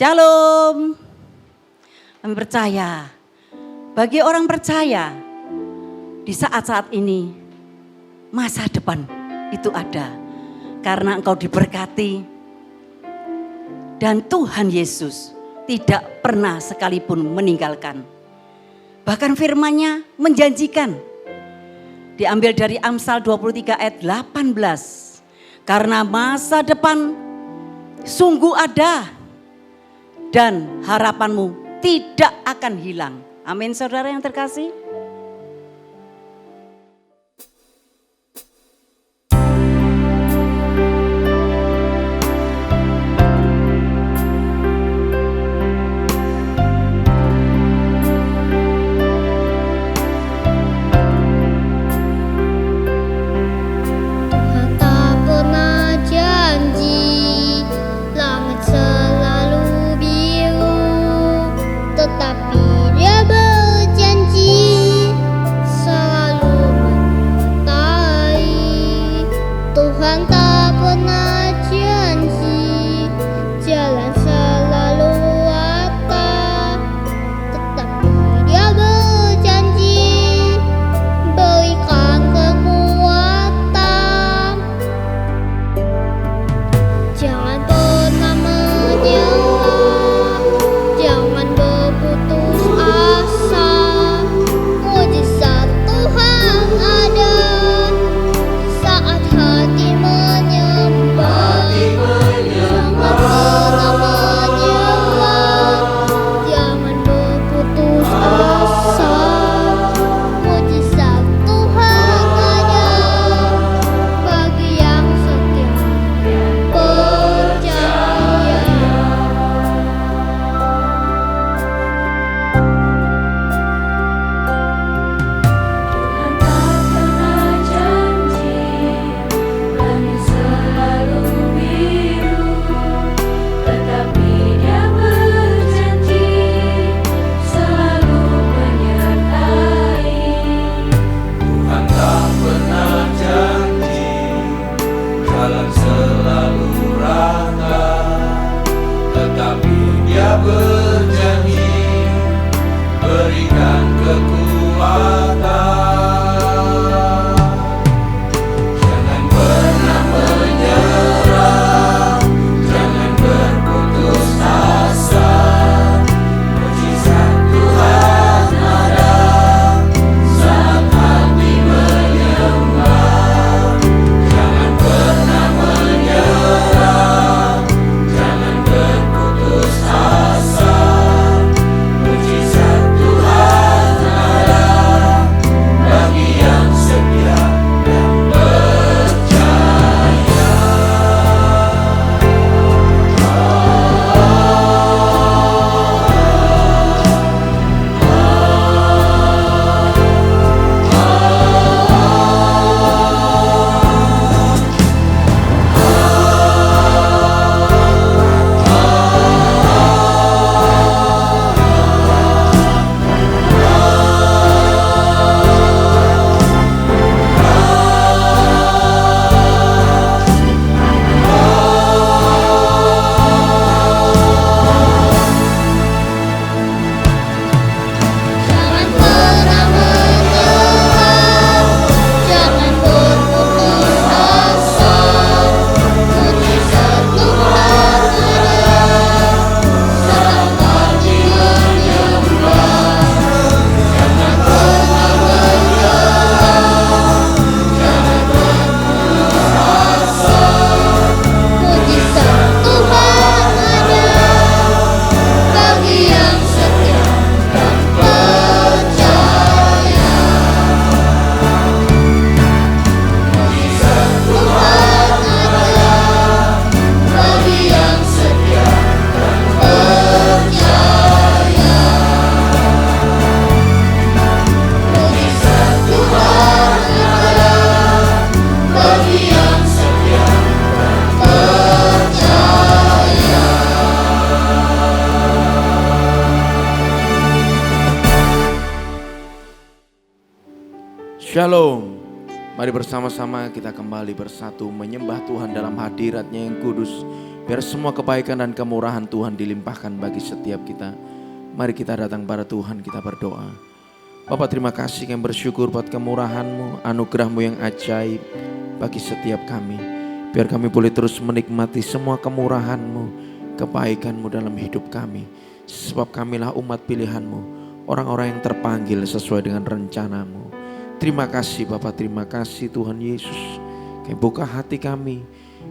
Shalom. Kami percaya, bagi orang percaya di saat-saat ini masa depan itu ada. Karena engkau diberkati dan Tuhan Yesus tidak pernah sekalipun meninggalkan. Bahkan firman-Nya menjanjikan. Diambil dari Amsal 23 ayat 18. Karena masa depan sungguh ada dan harapanmu tidak akan hilang. Amin, saudara yang terkasih. Shalom. Mari bersama-sama kita kembali bersatu menyembah Tuhan dalam hadirat-Nya yang kudus. Biar semua kebaikan dan kemurahan Tuhan dilimpahkan bagi setiap kita. Mari kita datang pada Tuhan, kita berdoa. Bapa, terima kasih, kami bersyukur buat kemurahan-Mu, anugerah-Mu yang ajaib bagi setiap kami. Biar kami boleh terus menikmati semua kemurahan-Mu, kebaikan-Mu dalam hidup kami. Sebab kamilah umat pilihan-Mu, orang-orang yang terpanggil sesuai dengan rencana-Mu. Terima kasih Bapa, terima kasih Tuhan Yesus. Kami buka hati kami,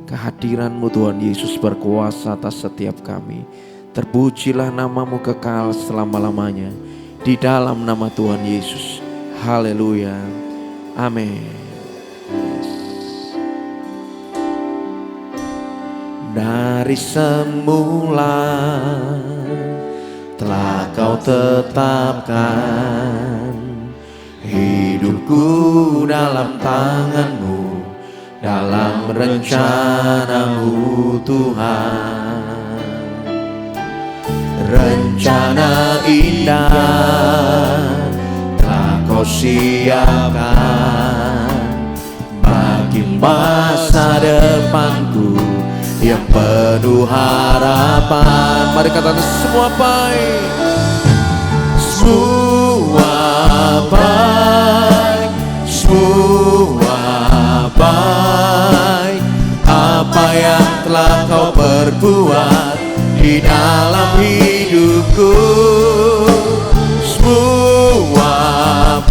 kehadiran-Mu Tuhan Yesus berkuasa atas setiap kami. Terpujilah nama-Mu kekal selama-lamanya. Di dalam nama Tuhan Yesus. Haleluya. Amin. Dari semula telah Kau tetapkan hidupku dalam tangan-Mu, dalam rencana-Mu Tuhan. Rencana indah telah Kau siapkan bagi masa depanku yang penuh harapan. Mari katakan semua baik. Semua baik, semua baik. Apa yang telah Kau perbuat di dalam hidupku, semua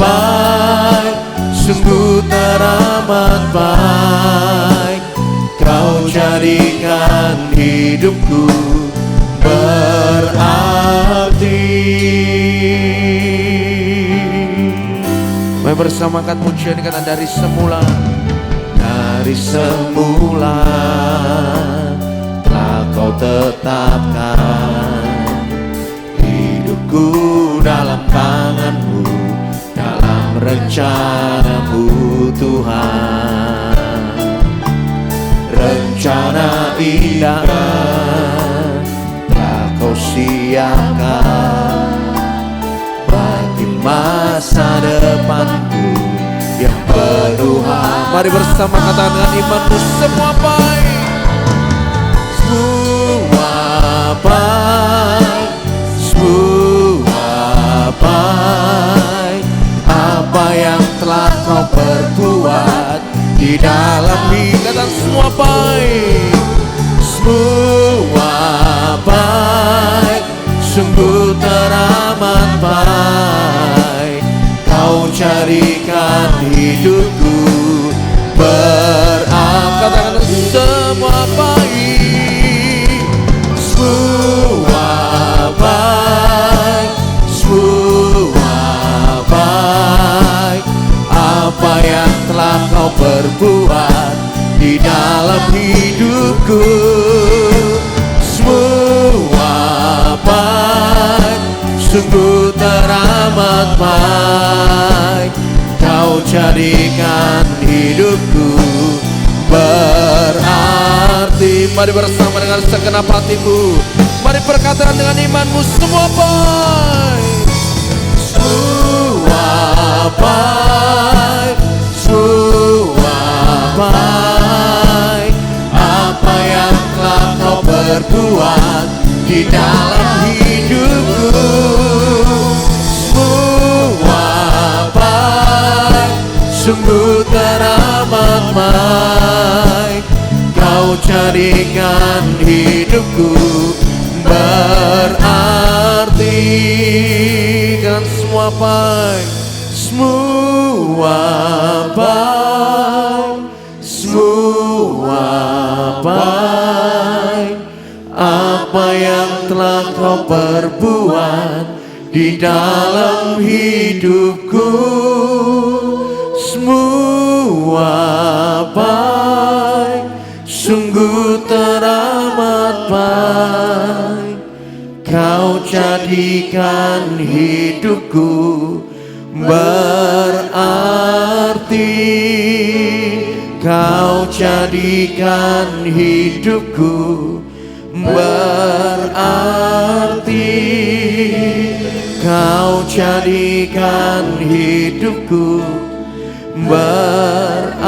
baik, sungguh teramat baik. Kau jadikan hidupku berarti. Mari bersamakan pujian kata dari semula. Dari semula telah Kau tetapkan hidupku dalam tangan-Mu, dalam rencana-Mu Tuhan. Rencana indah telah Kau siapkan bagi masa depanku yang penuh harapan. Mari bersama katakan dengan imanmu, semua baik, semua baik, semua baik. Apa yang telah Kau perbuat di dalam hidup, semua baik, semua baik, sungguh teramat baik. Kau jadikan hidupku berarti. Katakan semua baik, semua baik, semua baik. Apa yang telah Kau perbuat di dalam hidupku, semua baik, sungguh teramat baik. Kau jadikan hidupku berarti. Mari bersama dengan segenap hatimu, mari berkata dengan imanmu, semua baik, semua baik, semua baik. Apa yang telah Kau perbuat di dalam hidupku, semua baik, sungguh teramat baik. Kau jadikan hidupku berarti. Kan semua baik, semua baik, semua baik. Apa yang telah Kau perbuat di dalam hidupku, semua baik, sungguh teramat baik. Kau jadikan hidupku berarti. Kau jadikan hidupku berarti. Kau jadikan hidupku berarti.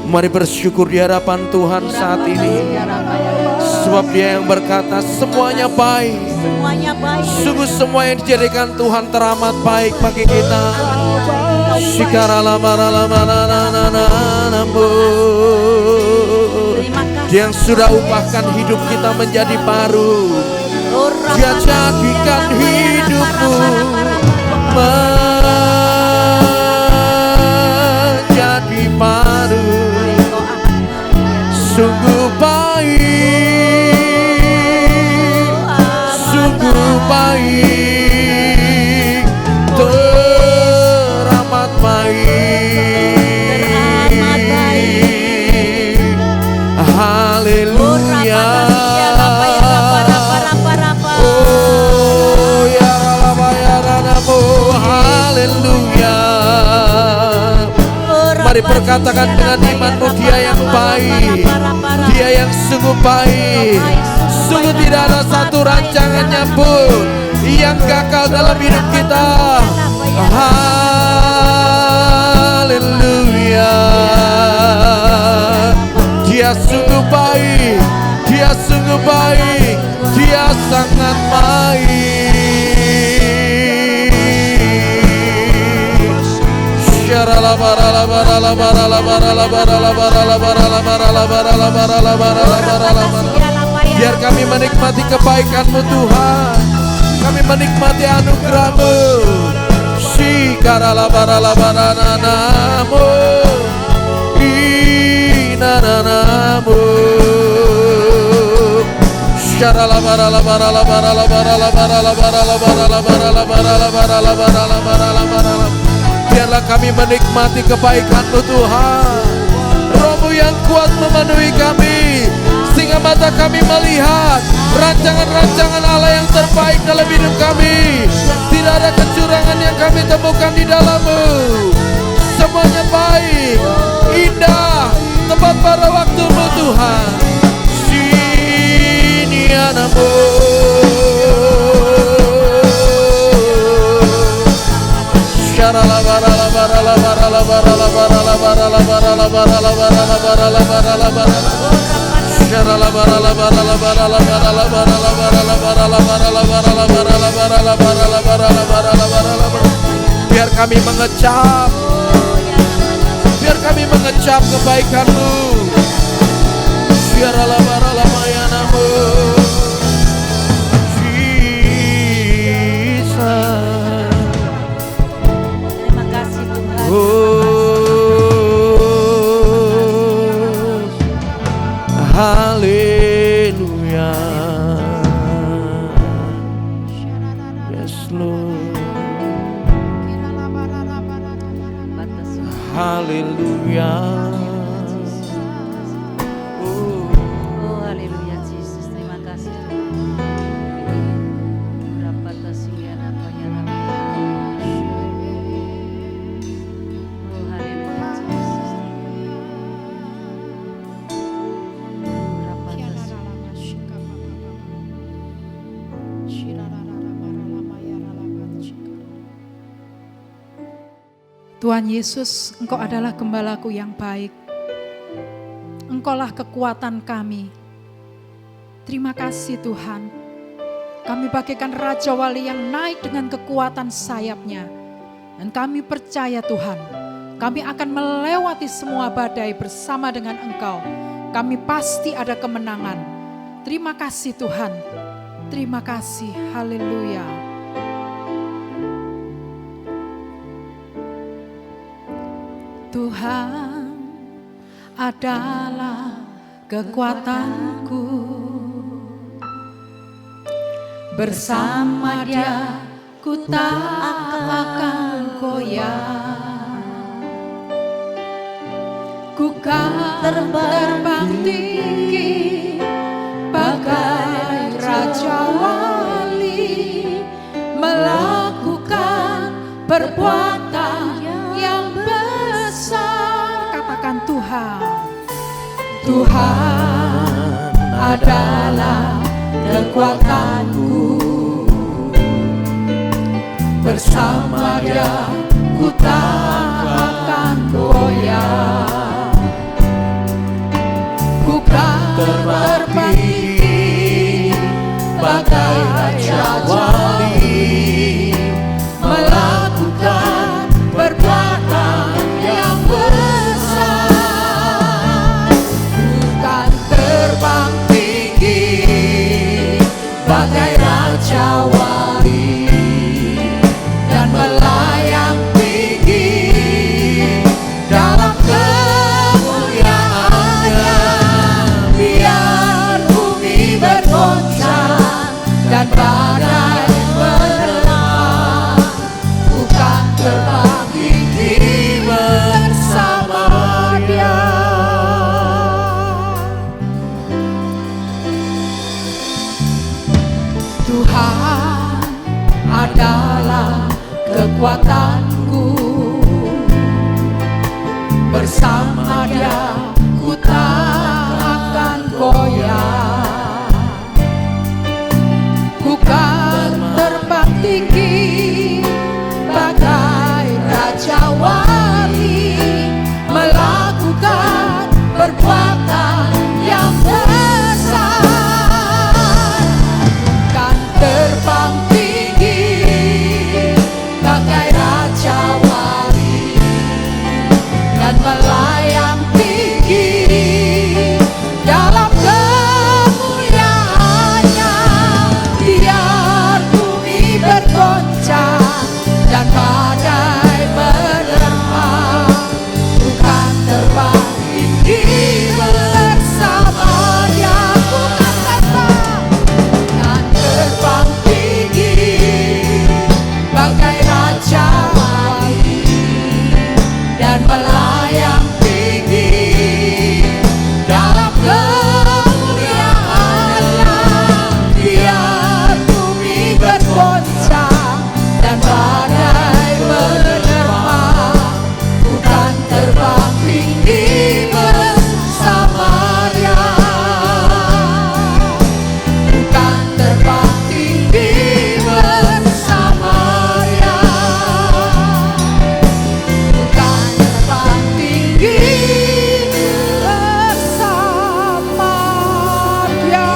Mari bersyukur di hadapan Tuhan saat ini. Sebab Dia yang berkata semuanya baik. Semuanya baik. Sungguh semua yang dijadikan Tuhan teramat baik bagi kita. Dia yang sudah ubahkan hidup kita menjadi baru. Dia jadikan hidupmu menjadi baru. Sungguh baik, sungguh baik, teramat baik. Haleluya. Oh ya Rabayaranamu, haleluya. Mari perkatakan dengan imanmu, Dia yang baik, Dia yang sungguh baik. Sungguh tidak ada satu rancangannya pun yang gagal dalam hidup kita. Haleluya. Dia sungguh baik, Dia sungguh baik, Dia sangat baik. Biar kami menikmati kebaikan-Mu Tuhan, kami menikmati anugerah-Mu. Shikaralabaralabarananamu, inananamu. Biarlah kami menikmati kebaikan-Mu Tuhan. Roh-Mu yang kuat memenuhi kami, sehingga mata kami melihat rancangan-rancangan Allah yang terbaik dalam hidup kami. Tidak ada kecurangan yang kami temukan di dalam-Mu. Semuanya baik, indah, tepat pada waktu-Mu Tuhan. Sinianamu. Biar kami mengecap, biar kami mengecap kebaikan-Mu. Syaralabaralamayanamu. Terima kasih Tuhan. Haleluya. Yes Lord. Haleluya. Oh haleluya Yesus, terima kasih berapa tasinggan apa ya. Oh haleluya Yesus. Berapa Tuhan Yesus, Engkau adalah gembalaku yang baik. Engkaulah kekuatan kami. Terima kasih Tuhan. Kami bagaikan Raja Wali yang naik dengan kekuatan sayapnya. Dan kami percaya Tuhan, kami akan melewati semua badai bersama dengan Engkau. Kami pasti ada kemenangan. Terima kasih Tuhan. Terima kasih. Haleluya. Tuhan adalah kekuatanku, bersama Dia ku tak akan goyah. Ku kan terbang tinggi bagai Raja Wali, melakukan perbuatan yang besar. Katakan Tuhan. Tuhan adalah kekuatanku, bersama Dia ku tak akan goyah. Ku kan terbang tinggi bagai raja wali, melakukan perbuatan yang besar. Ku kan terbang tinggi bagai raja wali dan melayang tinggi dalam kemuliaannya. Biar bumi bergoncang dan badai menerpa, ku kan terbang tinggi bersama Dia. Tuhan adalah kekuatanku, bersama Dia ku tak akan goyah. Ku kan terbang tinggi bagai raja wali, melakukan perbuatan yang besar. Kan terbang tinggi bagai raja wali dan melayang tinggi dalam kemuliaannya. Biar bumi bergoncang dan badai menerpa, ku kan terbang tinggi bersama Dia. Ku kan terbang tinggi bagai raja wali dan melayang tinggi dalam kemuliaannya. Biar bumi bergoncang dan badai menerpa, ku kan terbang tinggi bersama Dia. Ku kan terbang tinggi bersama Dia. Ku kan terbang tinggi bersama Dia.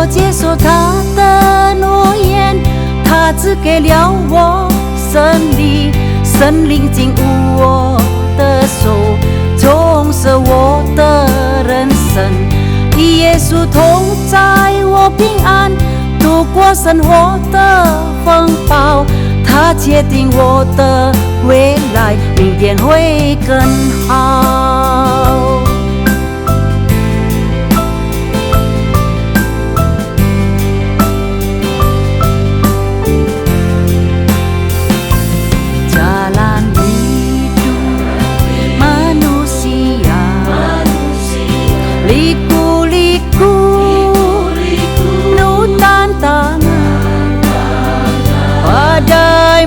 接受他的诺言，他赐给了我胜利，圣灵进入我的手，重设我的人生。与耶稣同在，我平安度过生活的风暴，他确定我的未来，明天会更好。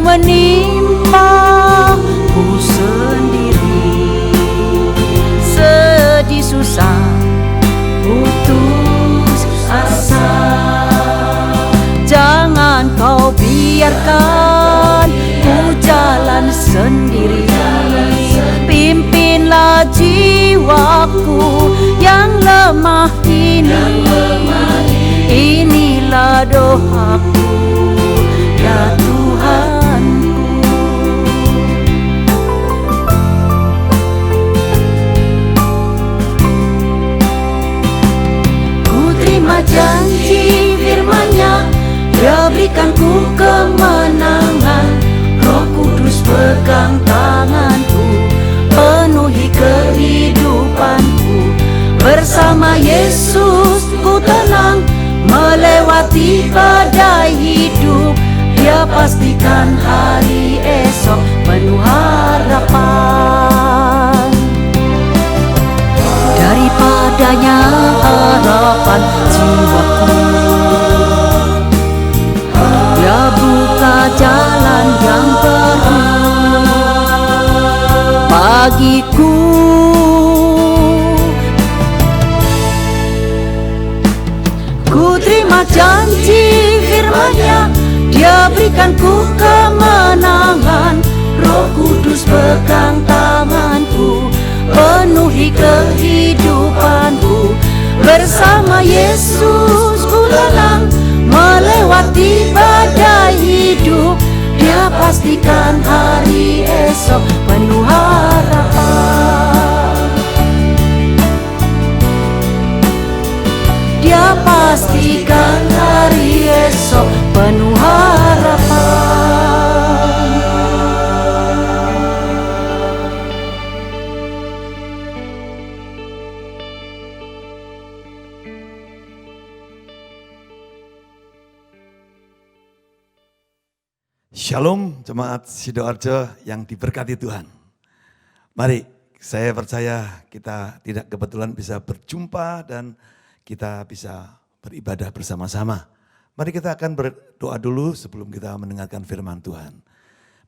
Menimpa ku sendiri, sedih susah, putus asa. Jangan kau doaku, ya Tuhanku. Ku terima janji firman-Nya, Dia berikanku kemenangan. Roh Kudus pegang tanganku, penuhi kehidupanku. Bersama Yesus ku tenang, melewati badai hidup. Dia pastikan hari esok penuh harapan. Daripadanya harapan jiwaku, Dia buka jalan yang baru bagiku. Ku terima janji firman-Nya, Dia berikanku kemenangan. Roh Kudus pegang tanganku, penuhi kehidupanku. Bersama Yesus ku tenang, melewati badai hidup. Dia pastikan hari esok penuh harapan. Dia pastikan hari esok penuh harapan. Shalom jemaat Sidoarjo yang diberkati Tuhan. Mari, saya percaya kita tidak kebetulan bisa berjumpa dan kita bisa beribadah bersama-sama. Mari kita akan berdoa dulu sebelum kita mendengarkan firman Tuhan.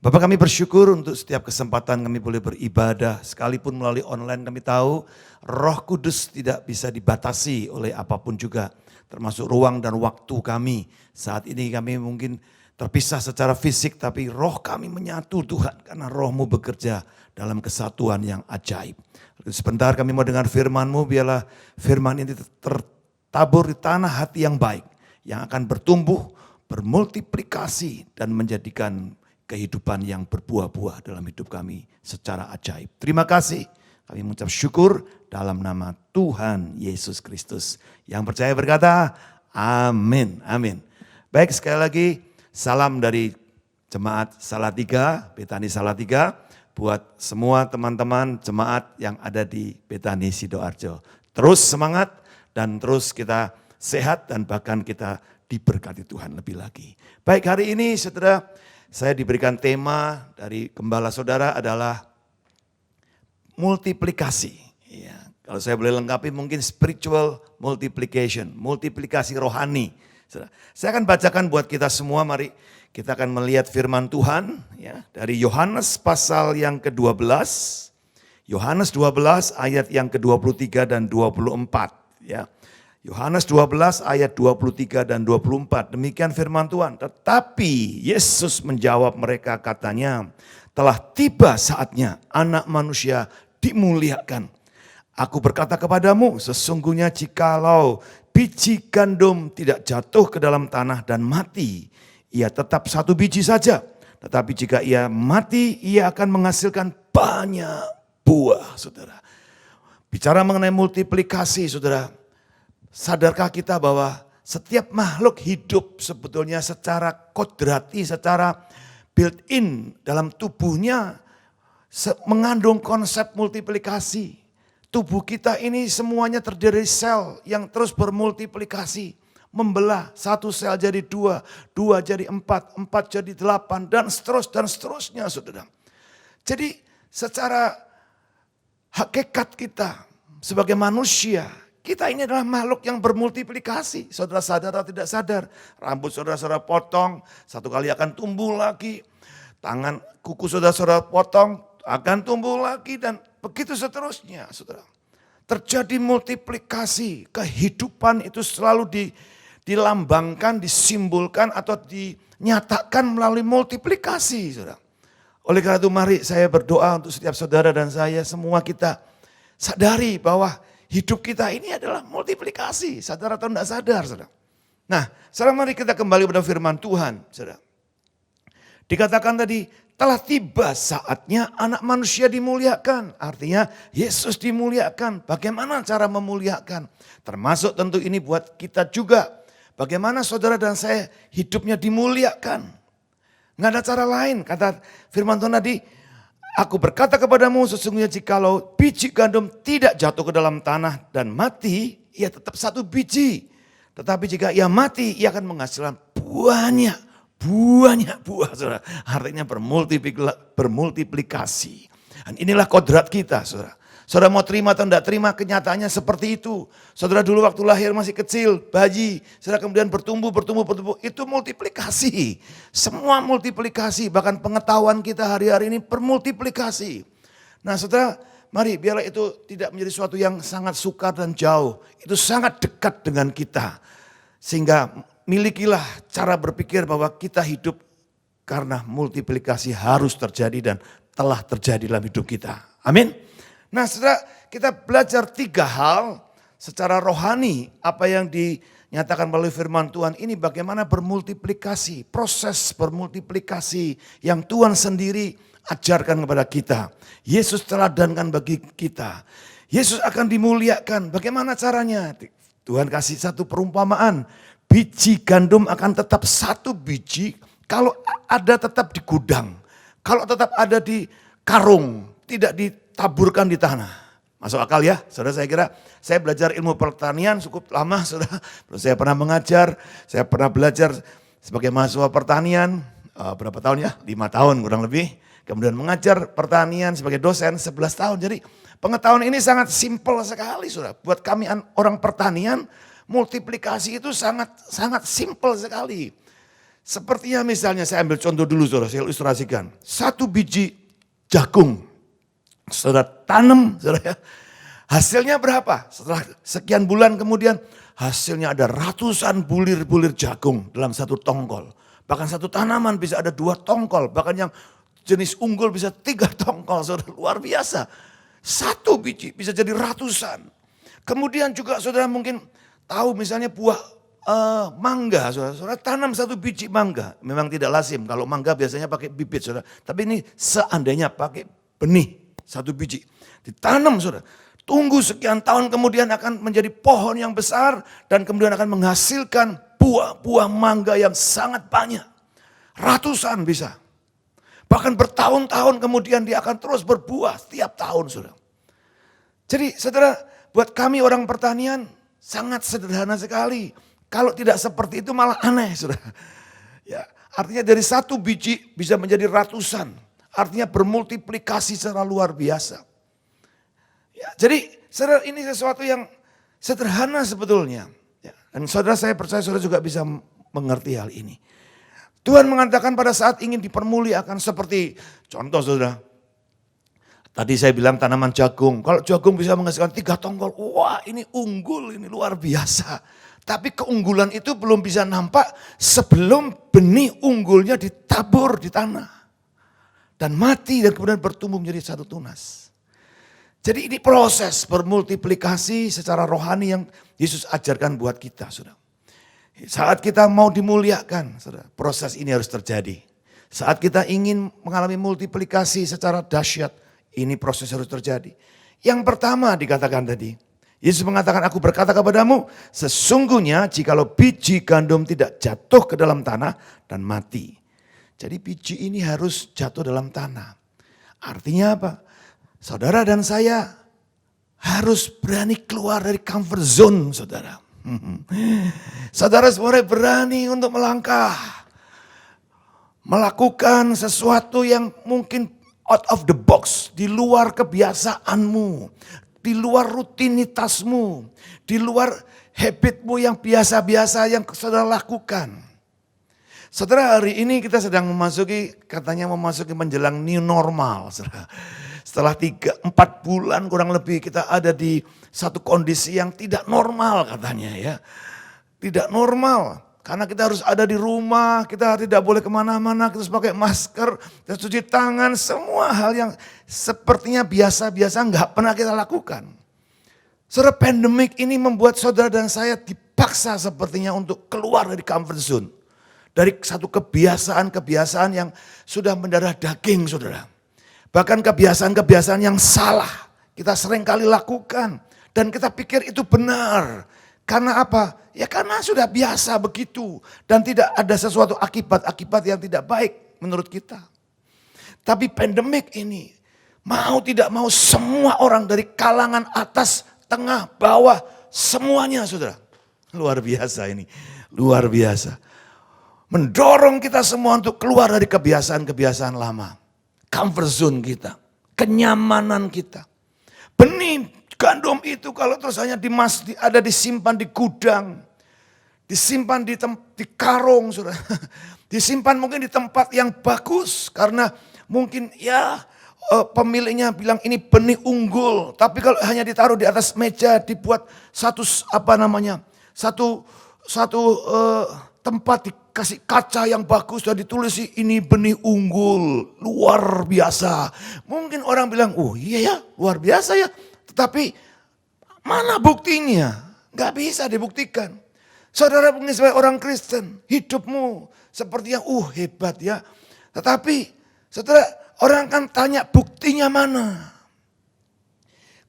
Bapak, kami bersyukur untuk setiap kesempatan kami boleh beribadah, sekalipun melalui online. Kami tahu Roh Kudus tidak bisa dibatasi oleh apapun juga, termasuk ruang dan waktu kami. Saat ini kami mungkin terpisah secara fisik, tapi roh kami menyatu Tuhan, karena Roh-Mu bekerja dalam kesatuan yang ajaib. Sebentar kami mau dengar firman-Mu, biarlah firman ini tertabur di tanah hati yang baik, yang akan bertumbuh, bermultiplikasi, dan menjadikan kehidupan yang berbuah-buah dalam hidup kami secara ajaib. Terima kasih, kami mengucap syukur dalam nama Tuhan Yesus Kristus. Yang percaya berkata, amin, amin. Baik, sekali lagi, salam dari Jemaat Salatiga, Betani Salatiga, buat semua teman-teman jemaat yang ada di Betani Sidoarjo. Terus semangat dan terus kita sehat dan bahkan kita diberkati Tuhan lebih lagi. Baik, hari ini saudara, saya diberikan tema dari gembala saudara adalah multiplikasi. Ya, kalau saya boleh lengkapi mungkin spiritual multiplication, multiplikasi rohani. Saya akan bacakan buat kita semua, mari kita akan melihat firman Tuhan ya, dari Yohanes pasal yang ke-12. Yohanes 12 ayat yang ke-23 dan 24 ya. Yohanes 12 ayat 23 dan 24, demikian firman Tuhan. Tetapi Yesus menjawab mereka, katanya, telah tiba saatnya anak manusia dimuliakan. Aku berkata kepadamu, sesungguhnya jikalau biji gandum tidak jatuh ke dalam tanah dan mati, ia tetap satu biji saja. Tetapi jika ia mati, ia akan menghasilkan banyak buah, saudara. Bicara mengenai multiplikasi, saudara, sadarkah kita bahwa setiap makhluk hidup sebetulnya secara kodrati, secara built-in dalam tubuhnya mengandung konsep multiplikasi. Tubuh kita ini semuanya terdiri dari sel yang terus bermultiplikasi. Membelah, satu sel jadi dua, dua jadi empat, empat jadi 8, dan seterusnya, saudara. Jadi secara hakikat kita sebagai manusia, kita ini adalah makhluk yang bermultiplikasi. Saudara sadar atau tidak sadar, rambut saudara-saudara potong, satu kali akan tumbuh lagi. Tangan, kuku saudara-saudara potong, akan tumbuh lagi, dan begitu seterusnya, saudara. Terjadi multiplikasi, kehidupan itu selalu dilambangkan, disimbolkan atau dinyatakan melalui multiplikasi, saudara. Oleh karena itu mari saya berdoa untuk setiap saudara dan saya, semua kita sadari bahwa hidup kita ini adalah multiplikasi, sadar atau tidak sadar, saudara. Nah, sekarang mari kita kembali pada firman Tuhan, saudara. Dikatakan tadi, telah tiba saatnya anak manusia dimuliakan. Artinya Yesus dimuliakan. Bagaimana cara memuliakan? Termasuk tentu ini buat kita juga. Bagaimana saudara dan saya hidupnya dimuliakan. Nggak ada cara lain. Kata firman Tuhan tadi, aku berkata kepadamu sesungguhnya jikalau biji gandum tidak jatuh ke dalam tanah dan mati, ia tetap satu biji. Tetapi jika ia mati, ia akan menghasilkan banyak buah, saudara. Artinya bermultiplikasi. Dan inilah kodrat kita, saudara. Saudara mau terima atau tidak terima, kenyataannya seperti itu. Saudara dulu waktu lahir masih kecil, bayi. Saudara kemudian bertumbuh. Itu multiplikasi. Semua multiplikasi, bahkan pengetahuan kita hari-hari ini bermultiplikasi. Nah saudara, mari biarlah itu tidak menjadi sesuatu yang sangat sukar dan jauh. Itu sangat dekat dengan kita. Sehingga milikilah cara berpikir bahwa kita hidup karena multiplikasi harus terjadi dan telah terjadi dalam hidup kita. Amin. Nah saudara, kita belajar 3 hal secara rohani. Apa yang dinyatakan melalui firman Tuhan ini bagaimana bermultiplikasi. Proses bermultiplikasi yang Tuhan sendiri ajarkan kepada kita. Yesus teladankan bagi kita. Yesus akan dimuliakan. Bagaimana caranya? Tuhan kasih satu perumpamaan. Biji gandum akan tetap satu biji kalau ada tetap di gudang. Kalau tetap ada di karung, tidak ditaburkan di tanah. Masuk akal ya? Saudara, saya kira saya belajar ilmu pertanian cukup lama, saudara. Saya pernah mengajar, saya pernah belajar sebagai mahasiswa pertanian, berapa tahun ya? 5 tahun kurang lebih. Kemudian mengajar pertanian sebagai dosen 11 tahun. Jadi pengetahuan ini sangat simpel sekali, saudara. Buat kami orang pertanian, multiplikasi itu sangat simpel sekali. Sepertinya misalnya saya ambil contoh dulu, saudara, saya ilustrasikan. 1 biji jagung, saudara tanam, saudara ya. Hasilnya berapa? Setelah sekian bulan kemudian hasilnya ada ratusan bulir-bulir jagung dalam 1 tongkol. Bahkan 1 tanaman bisa ada 2 tongkol, bahkan yang jenis unggul bisa 3 tongkol, saudara, luar biasa. 1 biji bisa jadi ratusan. Kemudian juga saudara mungkin tahu misalnya buah mangga, saudara tanam 1 biji mangga. Memang tidak lazim, kalau mangga biasanya pakai bibit, saudara. Tapi ini seandainya pakai benih 1 biji. Ditanam, saudara. Tunggu sekian tahun kemudian akan menjadi pohon yang besar dan kemudian akan menghasilkan buah-buah mangga yang sangat banyak. Ratusan bisa. Bahkan bertahun-tahun kemudian dia akan terus berbuah setiap tahun, saudara. Jadi saudara, buat kami orang pertanian sangat sederhana sekali. Kalau tidak seperti itu malah aneh, saudara. Ya, artinya dari 1 biji bisa menjadi ratusan. Artinya bermultiplikasi secara luar biasa. Ya, jadi saudara, ini sesuatu yang sederhana sebetulnya. Ya, dan saudara, saya percaya saudara juga bisa mengerti hal ini. Tuhan mengatakan pada saat ingin dipermuliakan seperti contoh, saudara. Tadi saya bilang tanaman jagung. Kalau jagung bisa menghasilkan 3 tongkol. Wah, ini unggul, ini luar biasa. Tapi keunggulan itu belum bisa nampak sebelum benih unggulnya ditabur di tanah. Dan mati dan kemudian bertumbuh menjadi 1 tunas. Jadi ini proses bermultiplikasi secara rohani yang Yesus ajarkan buat kita, saudara. Saat kita mau dimuliakan, saudara, proses ini harus terjadi. Saat kita ingin mengalami multiplikasi secara dahsyat, ini proses harus terjadi. Yang pertama dikatakan tadi, Yesus mengatakan, aku berkata kepadamu, sesungguhnya jikalau biji gandum tidak jatuh ke dalam tanah dan mati. Jadi biji ini harus jatuh dalam tanah. Artinya apa? Saudara dan saya harus berani keluar dari comfort zone, saudara. Saudara semua berani untuk melangkah. Melakukan sesuatu yang mungkin out of the box, di luar kebiasaanmu, di luar rutinitasmu, di luar habitmu yang biasa-biasa yang saudara lakukan. Saudara, hari ini kita sedang katanya memasuki menjelang new normal. Saudara. Setelah 3-4 bulan kurang lebih kita ada di satu kondisi yang tidak normal katanya ya. Tidak normal. Karena kita harus ada di rumah, kita tidak boleh kemana-mana, kita harus pakai masker, kita cuci tangan, semua hal yang sepertinya biasa-biasa nggak pernah kita lakukan. Saudara, pandemik ini membuat saudara dan saya dipaksa sepertinya untuk keluar dari comfort zone. Dari satu kebiasaan-kebiasaan yang sudah mendarah daging, saudara. Bahkan kebiasaan-kebiasaan yang salah kita seringkali lakukan. Dan kita pikir itu benar. Karena apa? Ya karena sudah biasa begitu. Dan tidak ada sesuatu akibat-akibat yang tidak baik menurut kita. Tapi pandemik ini, mau tidak mau semua orang dari kalangan atas, tengah, bawah, semuanya saudara. Luar biasa ini, luar biasa. Mendorong kita semua untuk keluar dari kebiasaan-kebiasaan lama. Comfort zone kita, kenyamanan kita. Benih gandum itu kalau terus hanya ada disimpan di gudang, disimpan di karung, saudara. Disimpan mungkin di tempat yang bagus karena mungkin ya pemiliknya bilang ini benih unggul, tapi kalau hanya ditaruh di atas meja dibuat satu tempat dikasih kaca yang bagus dan ditulis ini benih unggul, luar biasa. Mungkin orang bilang, oh iya ya luar biasa ya, tetapi mana buktinya? Gak bisa dibuktikan. Saudara mungkin sebagai orang Kristen, hidupmu seperti yang hebat ya, tetapi saudara, orang akan tanya buktinya mana?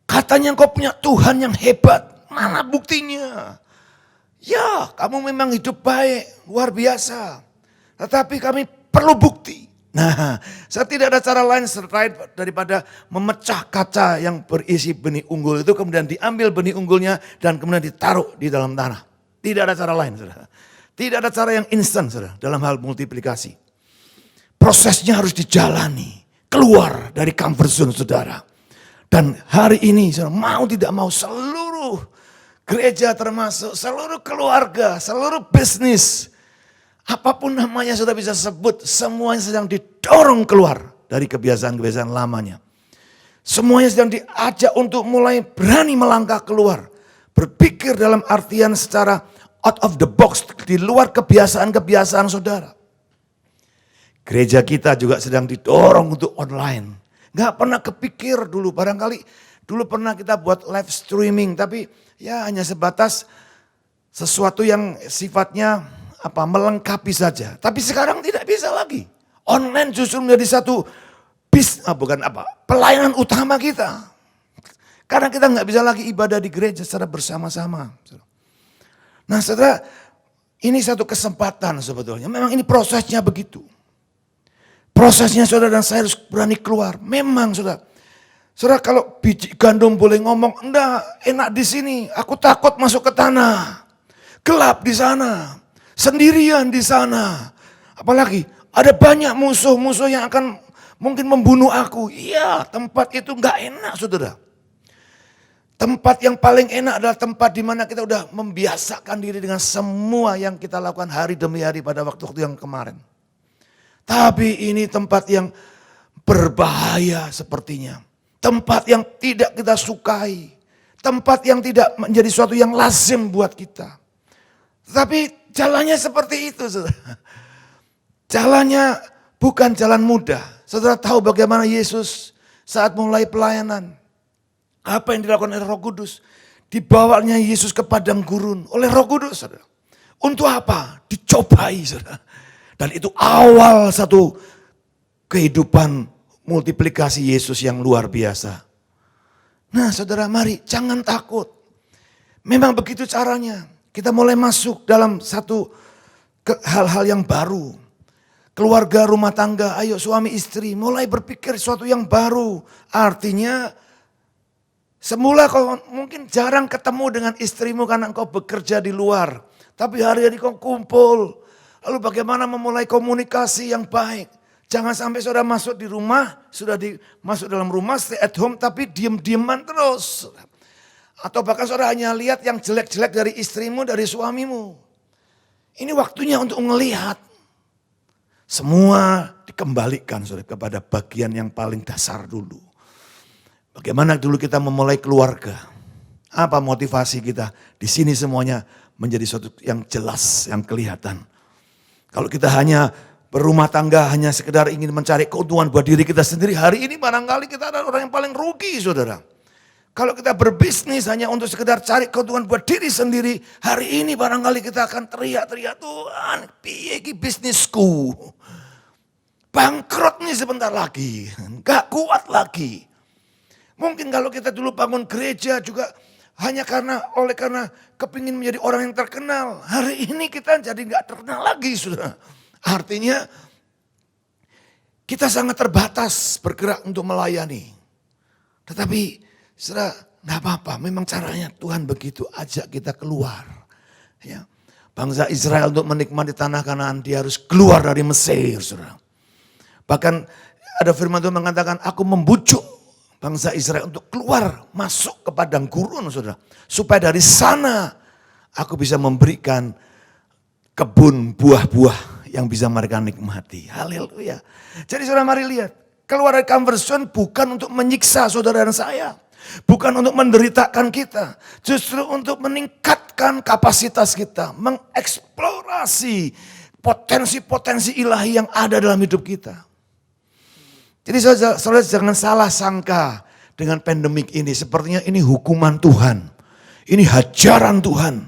Katanya kau punya Tuhan yang hebat, mana buktinya? Ya, kamu memang hidup baik, luar biasa. Tetapi kami perlu bukti. Nah, saya tidak ada cara lain selain daripada memecah kaca yang berisi benih unggul itu, kemudian diambil benih unggulnya dan kemudian ditaruh di dalam tanah. Tidak ada cara lain, saudara. Tidak ada cara yang instan, saudara, dalam hal multiplikasi. Prosesnya harus dijalani, keluar dari comfort zone saudara. Dan hari ini saudara, mau tidak mau seluruh gereja termasuk seluruh keluarga, seluruh bisnis, apapun namanya sudah bisa sebut, semuanya sedang didorong keluar dari kebiasaan-kebiasaan lamanya. Semuanya sedang diajak untuk mulai berani melangkah keluar. Berpikir dalam artian secara out of the box, di luar kebiasaan-kebiasaan saudara. Gereja kita juga sedang didorong untuk online. Gak pernah kepikir dulu, barangkali dulu pernah kita buat live streaming, tapi ya hanya sebatas sesuatu yang sifatnya melengkapi saja. Tapi sekarang tidak bisa lagi. Online justru menjadi satu pelayanan utama kita. Karena kita nggak bisa lagi ibadah di gereja secara bersama-sama. Nah saudara, ini satu kesempatan sebetulnya. Memang ini prosesnya begitu. Prosesnya saudara dan saya harus berani keluar. Memang saudara. Saudara kalau biji gandum boleh ngomong, enggak enak di sini. Aku takut masuk ke tanah. Gelap di sana. Sendirian di sana. Apalagi ada banyak musuh-musuh yang akan mungkin membunuh aku. Iya, tempat itu enggak enak saudara. Tempat yang paling enak adalah tempat di mana kita udah membiasakan diri dengan semua yang kita lakukan hari demi hari pada waktu-waktu yang kemarin. Tapi ini tempat yang berbahaya sepertinya. Tempat yang tidak kita sukai. Tempat yang tidak menjadi sesuatu yang lazim buat kita. Tapi jalannya seperti itu, saudara. Jalannya bukan jalan mudah. Saudara tahu bagaimana Yesus saat mulai pelayanan. Apa yang dilakukan oleh Roh Kudus? Dibawanya Yesus ke padang gurun oleh Roh Kudus, saudara. Untuk apa? Dicobai, saudara. Dan itu awal satu kehidupan multiplikasi Yesus yang luar biasa. Nah saudara, mari jangan takut. Memang begitu caranya. Kita mulai masuk dalam satu hal-hal yang baru. Keluarga, rumah tangga, ayo suami istri mulai berpikir sesuatu yang baru. Artinya semula kau mungkin jarang ketemu dengan istrimu karena engkau bekerja di luar. Tapi hari-hari kau kumpul. Lalu bagaimana memulai komunikasi yang baik. Jangan sampai saudara masuk di rumah, masuk dalam rumah, stay at home, tapi diem-dieman terus. Atau bahkan saudara hanya lihat yang jelek-jelek dari istrimu, dari suamimu. Ini waktunya untuk melihat. Semua dikembalikan saudara kepada bagian yang paling dasar dulu. Bagaimana dulu kita memulai keluarga. Apa motivasi kita? Di sini semuanya menjadi sesuatu yang jelas, yang kelihatan. Kalau kita hanya berumah tangga, hanya sekedar ingin mencari keuntungan buat diri kita sendiri. Hari ini barangkali kita adalah orang yang paling rugi saudara. Kalau kita berbisnis hanya untuk sekedar cari keuntungan buat diri sendiri, hari ini barangkali kita akan teriak-teriak, Tuhan, piye iki bisnisku? Bangkrut nih sebentar lagi, gak kuat lagi. Mungkin kalau kita dulu bangun gereja juga hanya karena kepingin menjadi orang yang terkenal. Hari ini kita jadi gak terkenal lagi, saudara. Artinya kita sangat terbatas bergerak untuk melayani. Tetapi saudara, gak apa-apa, memang caranya Tuhan begitu, ajak kita keluar. Ya. Bangsa Israel untuk menikmati tanah Kanaan, dia harus keluar dari Mesir, saudara. Bahkan ada firman Tuhan mengatakan, aku membujuk bangsa Israel untuk keluar, masuk ke padang gurun, saudara. Supaya dari sana aku bisa memberikan kebun buah-buah yang bisa mereka nikmati. Haleluya. Jadi saudara, mari lihat, keluar dari comfort zone bukan untuk menyiksa saudara dan saya. Bukan untuk menderitakan kita. Justru untuk meningkatkan kapasitas kita. Mengeksplorasi potensi-potensi ilahi yang ada dalam hidup kita. Jadi saudara jangan salah sangka dengan pandemik ini. Sepertinya ini hukuman Tuhan. Ini hajaran Tuhan.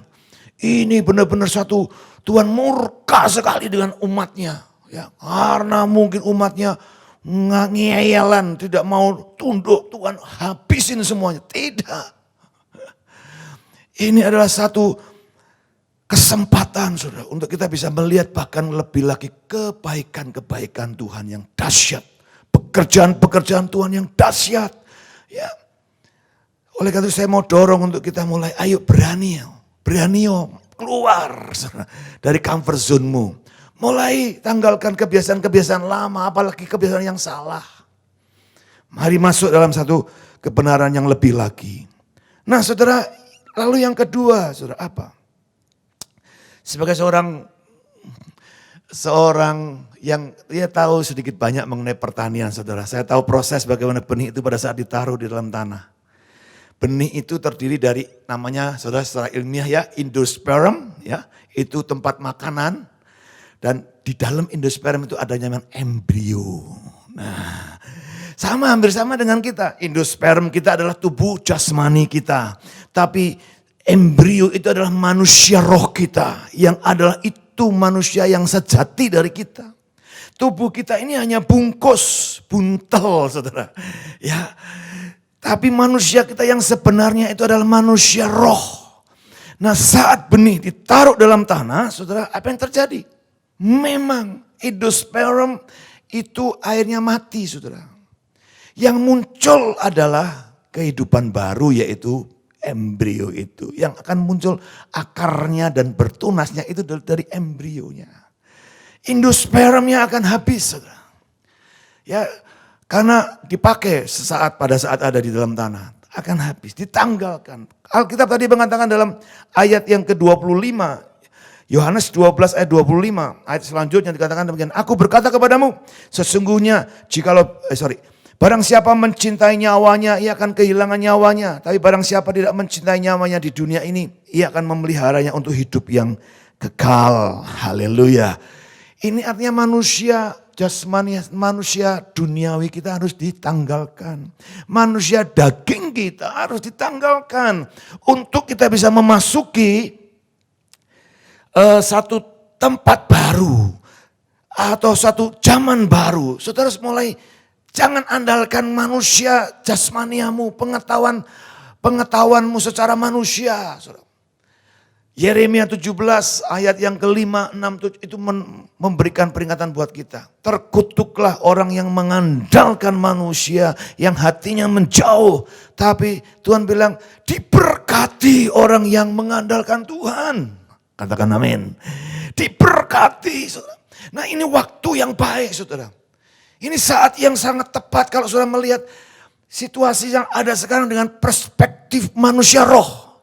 Ini benar-benar satu Tuhan murka sekali dengan umatnya. Ya, karena mungkin umatnya ngeyelan, tidak mau tunduk, Tuhan habisin semuanya. Tidak. Ini adalah satu kesempatan saudara untuk kita bisa melihat bahkan lebih lagi kebaikan-kebaikan Tuhan yang dahsyat. Pekerjaan-pekerjaan Tuhan yang dahsyat. Ya. Oleh karena itu saya mau dorong untuk kita mulai, ayo berani keluar saudara, dari comfort zone-mu. Mulai tanggalkan kebiasaan-kebiasaan lama, apalagi kebiasaan yang salah. Mari masuk dalam satu kebenaran yang lebih lagi. Nah saudara, lalu yang kedua, saudara apa? Sebagai seorang yang dia tahu sedikit banyak mengenai pertanian, saudara. Saya tahu proses bagaimana benih itu pada saat ditaruh di dalam tanah. Benih itu terdiri dari namanya, saudara, secara ilmiah ya, endosperm, ya, itu tempat makanan. Dan di dalam endosperm itu adanya namanya embrio. Nah, hampir sama dengan kita. Endosperm kita adalah tubuh jasmani kita. Tapi embrio itu adalah manusia roh kita. Yang adalah itu manusia yang sejati dari kita. Tubuh kita ini hanya bungkus, buntel saudara. Ya, tapi manusia kita yang sebenarnya itu adalah manusia roh. Nah saat benih ditaruh dalam tanah, saudara, apa yang terjadi? Memang endosperm itu airnya mati, saudara. Yang muncul adalah kehidupan baru, yaitu embrio itu. Yang akan muncul akarnya dan bertunasnya itu dari embrionya. Endospermnya akan habis, saudara. Ya, karena dipakai pada saat ada di dalam tanah. Akan habis, ditanggalkan. Alkitab tadi mengatakan dalam ayat yang ke-25, Yohanes 12 ayat 25, ayat selanjutnya dikatakan demikian. Aku berkata kepadamu, sesungguhnya barang siapa mencintai nyawanya, ia akan kehilangan nyawanya. Tapi barang siapa tidak mencintai nyawanya di dunia ini, ia akan memeliharanya untuk hidup yang kekal. Haleluya. Ini artinya manusia jasmani, manusia duniawi kita harus ditanggalkan. Manusia daging kita harus ditanggalkan. Untuk kita bisa memasuki satu tempat baru atau satu zaman baru. Saudara harus mulai, jangan andalkan manusia jasmaniamu, pengetahuanmu secara manusia. Saudara. Yeremia 17 ayat yang ke-5, 6, 7 itu memberikan peringatan buat kita. Terkutuklah orang yang mengandalkan manusia, yang hatinya menjauh. Tapi Tuhan bilang, diberkati orang yang mengandalkan Tuhan. Katakan amin. Diberkati, saudara. Nah ini waktu yang baik, saudara. Ini saat yang sangat tepat kalau saudara melihat situasi yang ada sekarang dengan perspektif manusia roh.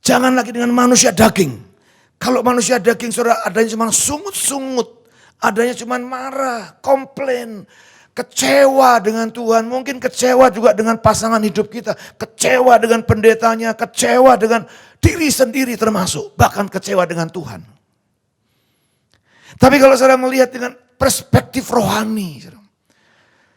Jangan lagi dengan manusia daging. Kalau manusia daging, saudara, adanya cuma sungut-sungut. Adanya cuma marah, komplain, kecewa dengan Tuhan. Mungkin kecewa juga dengan pasangan hidup kita. Kecewa dengan pendetanya, kecewa dengan diri sendiri termasuk. Bahkan kecewa dengan Tuhan. Tapi kalau saudara melihat dengan perspektif rohani,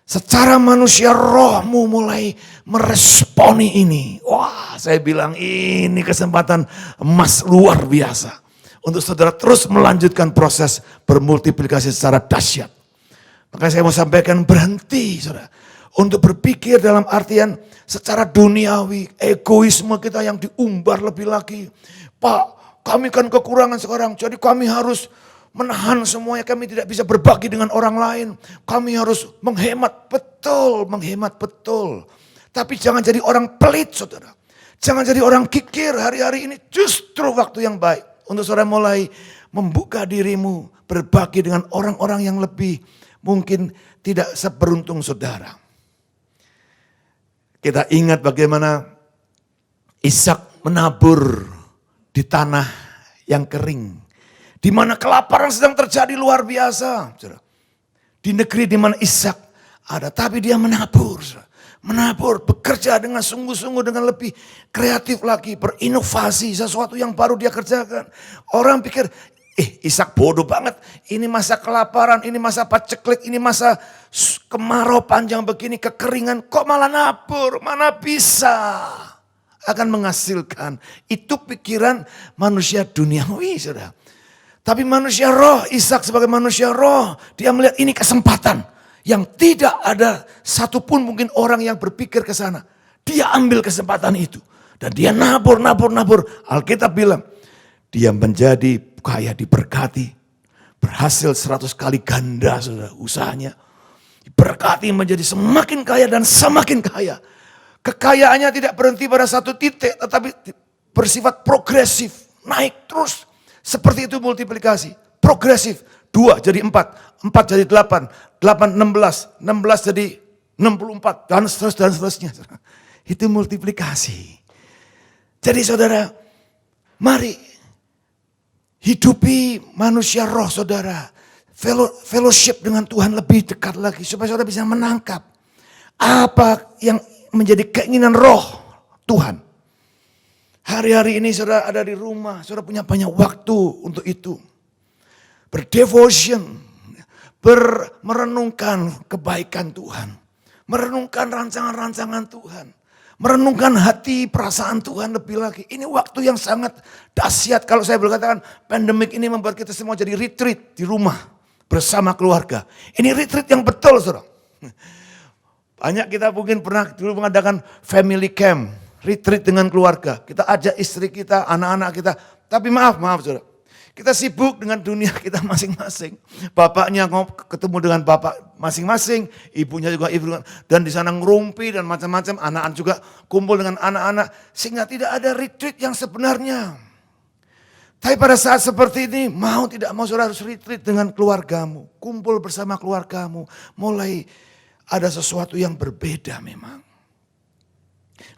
secara manusia rohmu mulai meresponi ini. Wah, saya bilang ini kesempatan emas luar biasa. Untuk saudara terus melanjutkan proses bermultiplikasi secara dahsyat. Maka saya mau sampaikan berhenti saudara. Untuk berpikir dalam artian secara duniawi, egoisme kita yang diumbar lebih lagi. Pak, kami kan kekurangan sekarang, jadi kami harus menahan semuanya, kami tidak bisa berbagi dengan orang lain. Kami harus menghemat betul. Tapi jangan jadi orang pelit saudara. Jangan jadi orang kikir. Hari-hari ini justru waktu yang baik untuk saudara mulai membuka dirimu, berbagi dengan orang-orang yang lebih mungkin tidak seberuntung saudara. Kita ingat bagaimana Ishak menabur di tanah yang kering. Di mana kelaparan sedang terjadi luar biasa. Di negeri di mana Ishak ada, tapi dia menabur. Menabur, bekerja dengan sungguh-sungguh, dengan lebih kreatif lagi, berinovasi, sesuatu yang baru dia kerjakan. Orang pikir, Ishak bodoh banget, ini masa kelaparan, ini masa paceklik, ini masa kemarau panjang begini, kekeringan, kok malah nabur, mana bisa akan menghasilkan. Itu pikiran manusia duniawi saudara. Tapi manusia roh, Ishak sebagai manusia roh, dia melihat ini kesempatan yang tidak ada satupun mungkin orang yang berpikir ke sana. Dia ambil kesempatan itu dan dia nabur. Alkitab bilang dia menjadi kaya, diberkati, berhasil 100 kali ganda saudara usahanya. Diberkati menjadi semakin kaya dan semakin kaya. Kekayaannya tidak berhenti pada satu titik tetapi bersifat progresif, naik terus. Seperti itu multiplikasi, progresif. 2 jadi 4, 4 jadi 8, 8 16, 16 jadi 64, dan seterusnya. Itu multiplikasi. Jadi saudara, mari hidupi manusia roh saudara. Fellowship dengan Tuhan lebih dekat lagi. Supaya saudara bisa menangkap apa yang menjadi keinginan roh Tuhan. Hari-hari ini saudara ada di rumah, saudara punya banyak waktu untuk itu. Berdevotion, merenungkan kebaikan Tuhan. Merenungkan rancangan-rancangan Tuhan. Merenungkan hati perasaan Tuhan lebih lagi. Ini waktu yang sangat dahsyat. Kalau saya boleh katakan, pandemik ini membuat kita semua jadi retreat di rumah bersama keluarga. Ini retreat yang betul saudara. Banyak kita mungkin pernah dulu mengadakan family camp. Retreat dengan keluarga, kita ajak istri kita, anak-anak kita. Tapi maaf saudara, kita sibuk dengan dunia kita masing-masing. Bapaknya ketemu dengan bapak masing-masing, ibunya juga ibu, dan di sana ngerumpi dan macam-macam. Anak-anak juga kumpul dengan anak-anak, sehingga tidak ada retreat yang sebenarnya. Tapi pada saat seperti ini, mau tidak mau saudara harus retreat dengan keluargamu, kumpul bersama keluargamu, mulai ada sesuatu yang berbeda memang.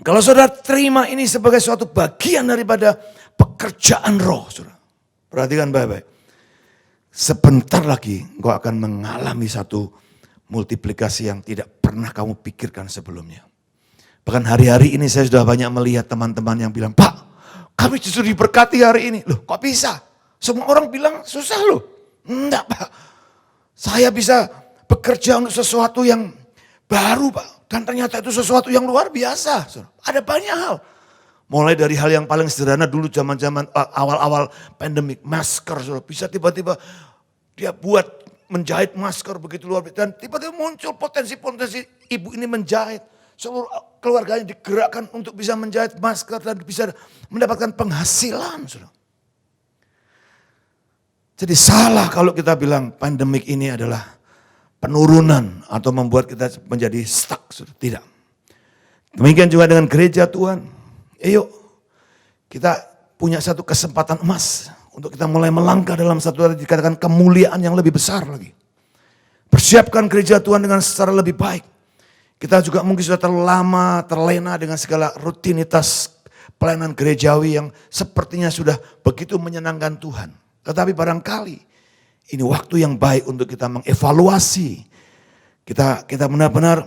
Kalau saudara terima ini sebagai suatu bagian daripada pekerjaan roh, saudara. Perhatikan baik-baik. Sebentar lagi engkau akan mengalami satu multiplikasi yang tidak pernah kamu pikirkan sebelumnya. Bahkan hari-hari ini saya sudah banyak melihat teman-teman yang bilang, Pak, kami justru diberkati hari ini. Loh kok bisa? Semua orang bilang susah loh. Enggak Pak, saya bisa bekerja untuk sesuatu yang baru Pak. Dan ternyata itu sesuatu yang luar biasa. Ada banyak hal. Mulai dari hal yang paling sederhana dulu zaman-zaman awal-awal pandemik. Masker. Bisa tiba-tiba dia buat menjahit masker begitu luar biasa. Dan tiba-tiba muncul potensi-potensi ibu ini menjahit. Seluruh keluarganya digerakkan untuk bisa menjahit masker dan bisa mendapatkan penghasilan. Jadi salah kalau kita bilang pandemik ini adalah penurunan atau membuat kita menjadi stuck. Tidak. Demikian juga dengan gereja Tuhan. Ayo kita punya satu kesempatan emas untuk kita mulai melangkah dalam satu dikatakan kemuliaan yang lebih besar lagi. Persiapkan gereja Tuhan dengan secara lebih baik. Kita juga mungkin sudah terlena dengan segala rutinitas pelayanan gerejawi yang sepertinya sudah begitu menyenangkan Tuhan. Tetapi barangkali ini waktu yang baik untuk kita mengevaluasi. Kita benar-benar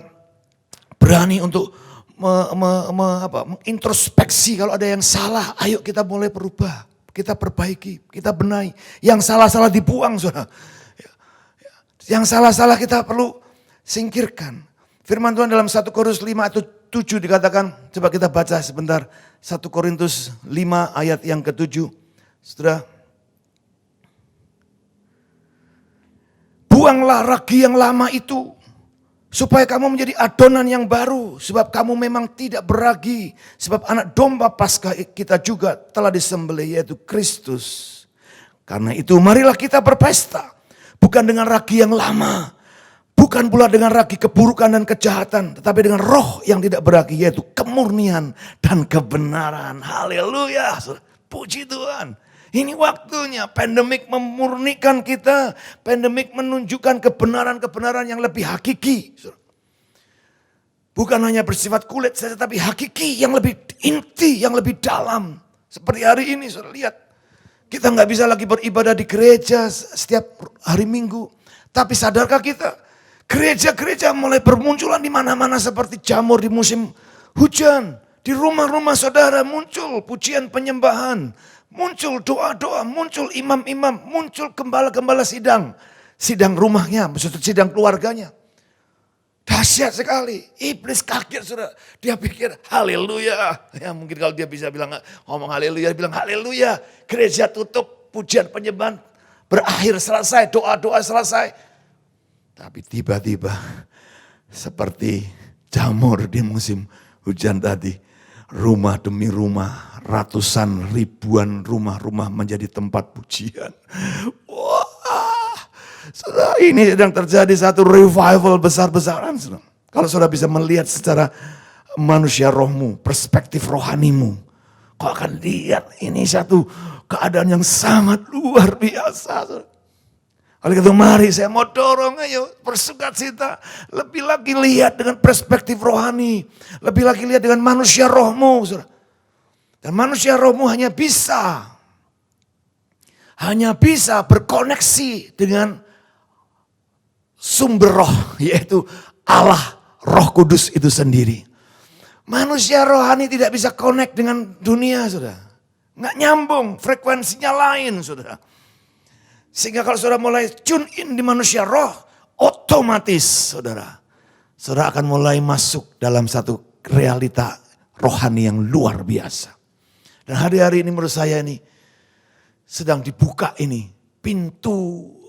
berani untuk mengintrospeksi kalau ada yang salah. Ayo kita mulai berubah, kita perbaiki, kita benahi. Yang salah-salah dibuang saudara. Yang salah-salah kita perlu singkirkan. Firman Tuhan dalam 1 Korintus 5 atau 7 dikatakan, coba kita baca sebentar. 1 Korintus 5 ayat yang ke-7. Saudara, buanglah ragi yang lama itu, supaya kamu menjadi adonan yang baru. Sebab kamu memang tidak beragi. Sebab anak domba Paskah kita juga telah disembelih, yaitu Kristus. Karena itu marilah kita berpesta. Bukan dengan ragi yang lama. Bukan pula dengan ragi keburukan dan kejahatan. Tetapi dengan roh yang tidak beragi, yaitu kemurnian dan kebenaran. Haleluya. Puji Tuhan. Ini waktunya, pandemik memurnikan kita, pandemik menunjukkan kebenaran-kebenaran yang lebih hakiki. Bukan hanya bersifat kulit saja, tapi hakiki yang lebih inti, yang lebih dalam. Seperti hari ini, saudara lihat. Kita nggak bisa lagi beribadah di gereja setiap hari Minggu. Tapi sadarkah kita, gereja-gereja mulai bermunculan di mana-mana seperti jamur di musim hujan. Di rumah-rumah saudara muncul pujian penyembahan. Muncul doa-doa, muncul imam-imam, muncul gembala-gembala sidang. Sidang rumahnya, maksudnya sidang keluarganya. Dahsyat sekali. Iblis kaget sudah. Dia pikir haleluya. Ya mungkin kalau dia bisa bilang ngomong haleluya, dia bilang haleluya. Gereja tutup, pujian penyembahan berakhir, selesai, doa-doa selesai. Tapi tiba-tiba seperti jamur di musim hujan tadi. Rumah demi rumah, ratusan ribuan rumah-rumah menjadi tempat pujian. Wah, saudara, ini sedang terjadi satu revival besar-besaran. Saudara. Kalau saudara bisa melihat secara manusia rohmu, perspektif rohanimu, kau akan lihat ini satu keadaan yang sangat luar biasa. Saudara. Oleh itu mari saya mau dorong, ayo bersukacita. Lebih lagi lihat dengan perspektif rohani. Lebih lagi lihat dengan manusia rohmu. Saudara. Dan manusia rohmu hanya bisa berkoneksi dengan sumber roh. Yaitu Allah, Roh Kudus itu sendiri. Manusia rohani tidak bisa connect dengan dunia, saudara. Nggak nyambung, frekuensinya lain, saudara. Sehingga kalau saudara mulai tune in di manusia roh, otomatis saudara akan mulai masuk dalam satu realita rohani yang luar biasa. Dan hari-hari ini menurut saya ini sedang dibuka ini pintu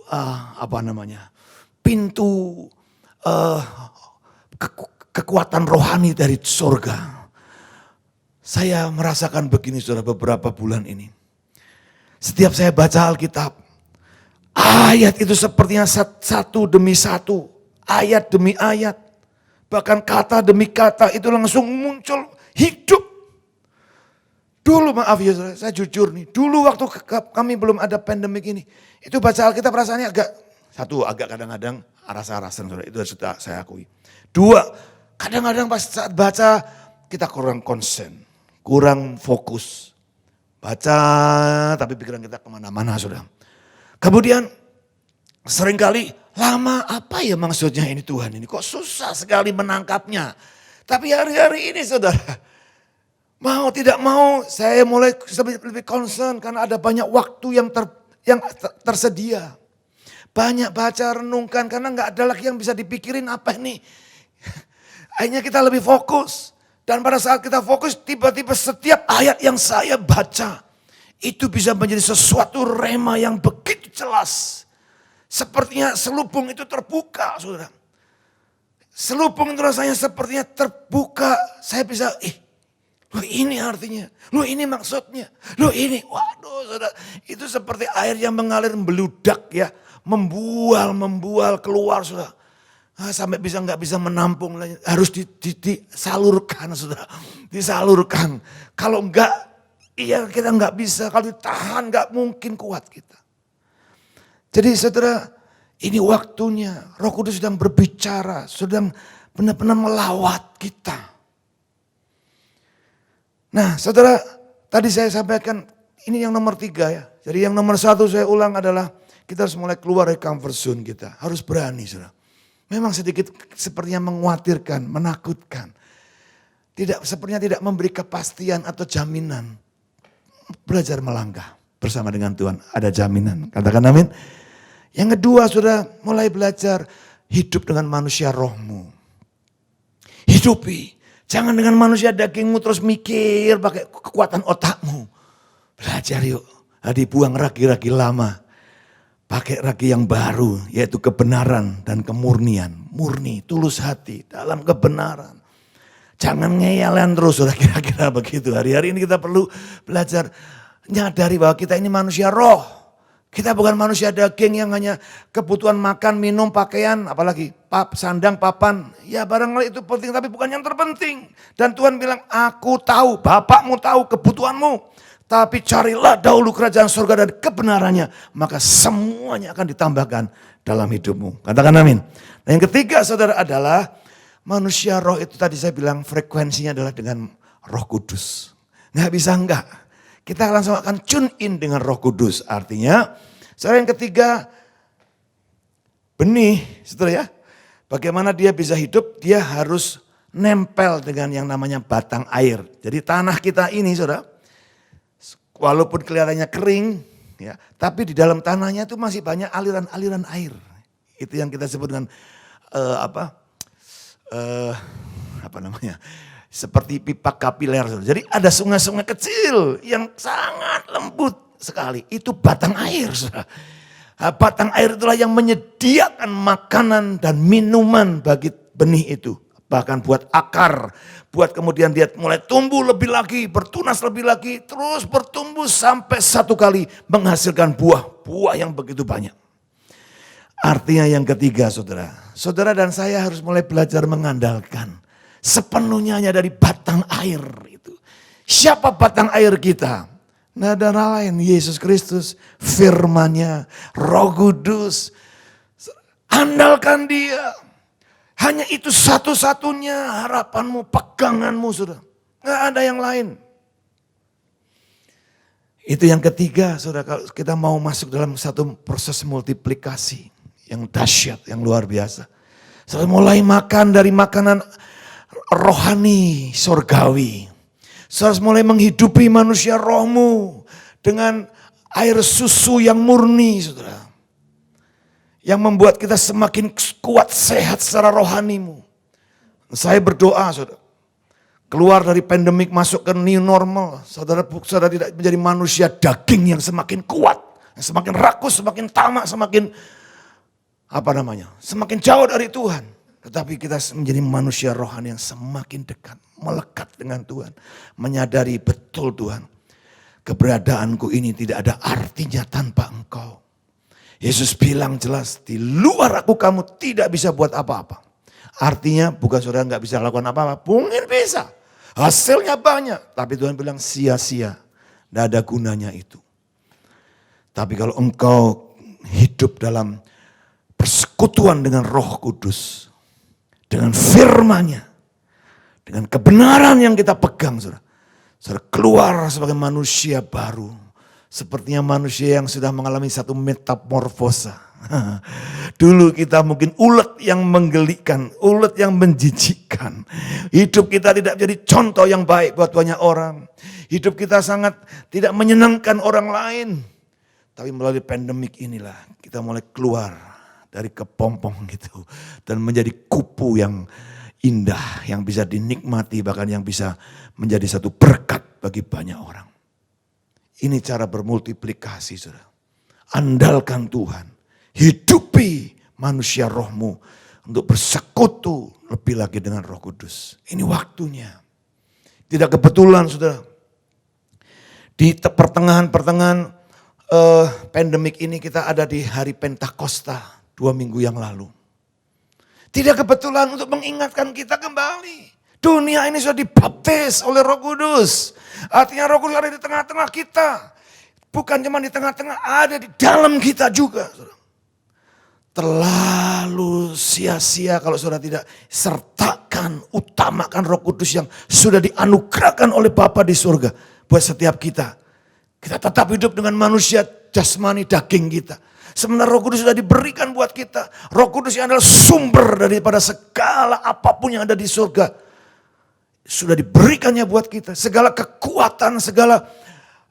pintu kekuatan rohani dari surga. Saya merasakan begini saudara beberapa bulan ini. Setiap saya baca Alkitab, ayat itu sepertinya satu demi satu, ayat demi ayat, bahkan kata demi kata itu langsung muncul hidup. Dulu maaf ya saya jujur nih, dulu waktu kami belum ada pandemik ini, itu baca Alkitab rasanya agak kadang-kadang aras-arasan, itu sudah saya akui. Dua, kadang-kadang pas saat baca kita kurang konsen, kurang fokus. Baca tapi pikiran kita kemana-mana saudara. Kemudian seringkali lama apa ya maksudnya ini Tuhan ini kok susah sekali menangkapnya. Tapi hari-hari ini saudara, mau tidak mau saya mulai lebih concern karena ada banyak waktu yang tersedia. Banyak baca renungkan karena nggak ada lagi yang bisa dipikirin apa ini. Akhirnya kita lebih fokus. Dan pada saat kita fokus tiba-tiba setiap ayat yang saya baca itu bisa menjadi sesuatu rema yang begitu jelas. Sepertinya selubung itu terbuka, saudara. Selubung itu rasanya sepertinya terbuka. Saya bisa, loh ini artinya, loh ini maksudnya, loh ini, waduh saudara. Itu seperti air yang mengalir beludak ya. Membual keluar saudara. Sampai nggak bisa menampung, harus disalurkan saudara. Disalurkan. Kalau enggak, iya kita nggak bisa, kalau ditahan nggak mungkin kuat kita. Jadi saudara, ini waktunya Roh Kudus sedang berbicara, sedang benar-benar melawat kita. Nah saudara, tadi saya sampaikan ini yang nomor 3 ya. Jadi yang nomor 1 saya ulang adalah kita harus mulai keluar dari comfort zone kita. Harus berani saudara. Memang sedikit sepertinya mengkhawatirkan, menakutkan. Sepertinya tidak memberi kepastian atau jaminan. Belajar melangkah bersama dengan Tuhan, ada jaminan. Katakan amin. Yang kedua, saudara mulai belajar hidup dengan manusia rohmu. hidupi. Jangan dengan manusia dagingmu terus mikir pakai kekuatan otakmu. Belajar yuk, dibuang ragi-ragi lama. Pakai ragi yang baru, yaitu kebenaran dan kemurnian. Murni, tulus hati dalam kebenaran. Jangan ngeyalan terus, sudah kira-kira begitu. Hari-hari ini kita perlu belajar nyadari bahwa kita ini manusia roh. Kita bukan manusia daging yang hanya kebutuhan makan, minum, pakaian, apalagi sandang, papan. Ya barangkali itu penting tapi bukan yang terpenting. Dan Tuhan bilang, aku tahu, Bapakmu tahu kebutuhanmu. Tapi carilah dahulu kerajaan surga dan kebenarannya. Maka semuanya akan ditambahkan dalam hidupmu. Katakan amin. Nah yang ketiga saudara adalah manusia roh itu tadi saya bilang frekuensinya adalah dengan Roh Kudus. Nggak bisa enggak. Kita langsung akan tune in dengan Roh Kudus. Artinya saudara yang ketiga benih saudara ya. Bagaimana dia bisa hidup? Dia harus nempel dengan yang namanya batang air. Jadi tanah kita ini saudara. Walaupun kelihatannya kering, ya, tapi di dalam tanahnya itu masih banyak aliran-aliran air. Itu yang kita sebut dengan apa namanya? Seperti pipa kapiler. Jadi ada sungai-sungai kecil yang sangat lembut sekali. Itu batang air, saudara. Batang air itulah yang menyediakan makanan dan minuman bagi benih itu. Bahkan buat akar, buat kemudian dia mulai tumbuh lebih lagi, bertunas lebih lagi, terus bertumbuh sampai satu kali menghasilkan buah yang begitu banyak. Artinya yang ketiga saudara dan saya harus mulai belajar mengandalkan sepenuhnya hanya dari batang air itu. Siapa batang air kita? Nah dan lain, Yesus Kristus, firman-Nya, Roh Kudus. Andalkan Dia. Hanya itu satu-satunya harapanmu, peganganmu saudara. Nggak ada yang lain. Itu yang ketiga saudara, kalau kita mau masuk dalam satu proses multiplikasi yang dahsyat, yang luar biasa. Saudara mulai makan dari makanan rohani, surgawi. Saudara mulai menghidupi manusia rohmu dengan air susu yang murni saudara. Yang membuat kita semakin kuat, sehat secara rohanimu. Saya berdoa saudara. Keluar dari pandemik masuk ke new normal. Saudara tidak menjadi manusia daging yang semakin kuat. Yang semakin rakus, semakin tamak, semakin semakin jauh dari Tuhan. Tetapi kita menjadi manusia rohani yang semakin dekat. Melekat dengan Tuhan. Menyadari betul Tuhan. Keberadaanku ini tidak ada artinya tanpa Engkau. Yesus bilang jelas, di luar aku kamu tidak bisa buat apa-apa. Artinya bukan saudara nggak bisa lakukan apa-apa, mungkin bisa. Hasilnya banyak, tapi Tuhan bilang sia-sia, tidak ada gunanya itu. Tapi kalau engkau hidup dalam persekutuan dengan Roh Kudus, dengan firman-Nya, dengan kebenaran yang kita pegang, saudara keluar sebagai manusia baru. Sepertinya manusia yang sudah mengalami satu metamorfosa. Dulu kita mungkin ulet yang menggelikan, ulet yang menjijikkan. Hidup kita tidak jadi contoh yang baik buat banyak orang. Hidup kita sangat tidak menyenangkan orang lain. Tapi melalui pandemik inilah kita mulai keluar dari kepompong gitu. Dan menjadi kupu yang indah, yang bisa dinikmati, bahkan yang bisa menjadi satu berkat bagi banyak orang. Ini cara bermultiplikasi saudara. Andalkan Tuhan. Hidupi manusia rohmu. Untuk bersekutu lebih lagi dengan Roh Kudus. Ini waktunya. Tidak kebetulan saudara. Di pertengahan pandemik ini kita ada di hari Pentakosta 2 minggu yang lalu. Tidak kebetulan untuk mengingatkan kita kembali. Dunia ini sudah dibaptis oleh Roh Kudus. Artinya Roh Kudus ada di tengah-tengah kita. Bukan cuma di tengah-tengah, ada di dalam kita juga. Terlalu sia-sia kalau saudara tidak sertakan, utamakan Roh Kudus yang sudah dianugerahkan oleh Bapa di surga. Buat setiap kita. Kita tetap hidup dengan manusia jasmani daging kita. Sementara Roh Kudus sudah diberikan buat kita. Roh Kudus yang adalah sumber daripada segala apapun yang ada di surga. Sudah diberikannya buat kita. Segala kekuatan, segala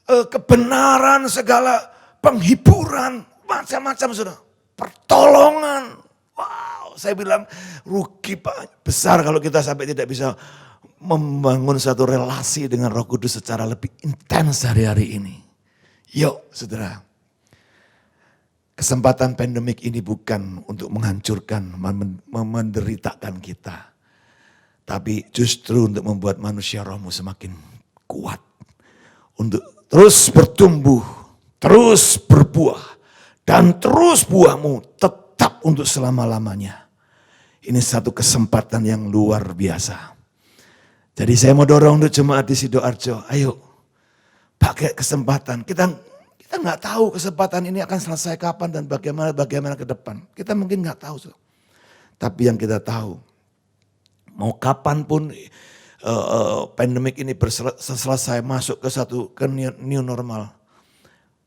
kebenaran, segala penghiburan, macam-macam sudah. Pertolongan. Wow, Saya bilang rugi Pak, besar kalau kita sampai tidak bisa membangun satu relasi dengan Roh Kudus secara lebih intens hari-hari ini. Yuk saudara, kesempatan pandemik ini bukan untuk menghancurkan, menderitakan kita. Tapi justru untuk membuat manusia rohmu semakin kuat. Untuk terus bertumbuh, terus berbuah. Dan terus buahmu tetap untuk selama-lamanya. Ini satu kesempatan yang luar biasa. Jadi saya mau dorong untuk jemaat di Sidoarjo, ayo pakai kesempatan. Kita nggak tahu kesempatan ini akan selesai kapan dan bagaimana ke depan. Kita mungkin nggak tahu. Tapi yang kita tahu, mau kapanpun pandemik ini selesai masuk ke new normal.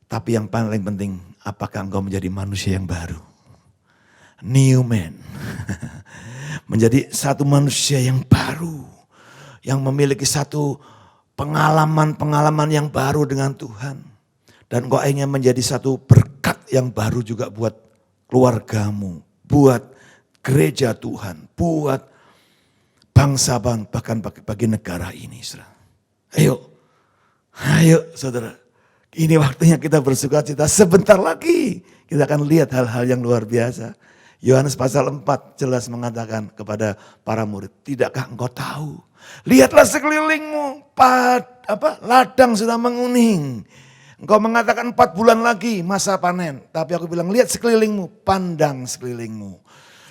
Tapi yang paling penting, apakah engkau menjadi manusia yang baru? New man. Menjadi satu manusia yang baru. Yang memiliki satu pengalaman-pengalaman yang baru dengan Tuhan. Dan engkau ingin menjadi satu berkat yang baru juga buat keluargamu. Buat gereja Tuhan. Buat bangsa-bangsa, bahkan bagi negara ini. Saudara. Ayo saudara. Ini waktunya kita bersukacita. Sebentar lagi kita akan lihat hal-hal yang luar biasa. Yohanes pasal 4 jelas mengatakan kepada para murid, tidakkah engkau tahu? Lihatlah sekelilingmu, ladang sudah menguning. Engkau mengatakan 4 bulan lagi masa panen. Tapi aku bilang, lihat sekelilingmu, pandang sekelilingmu.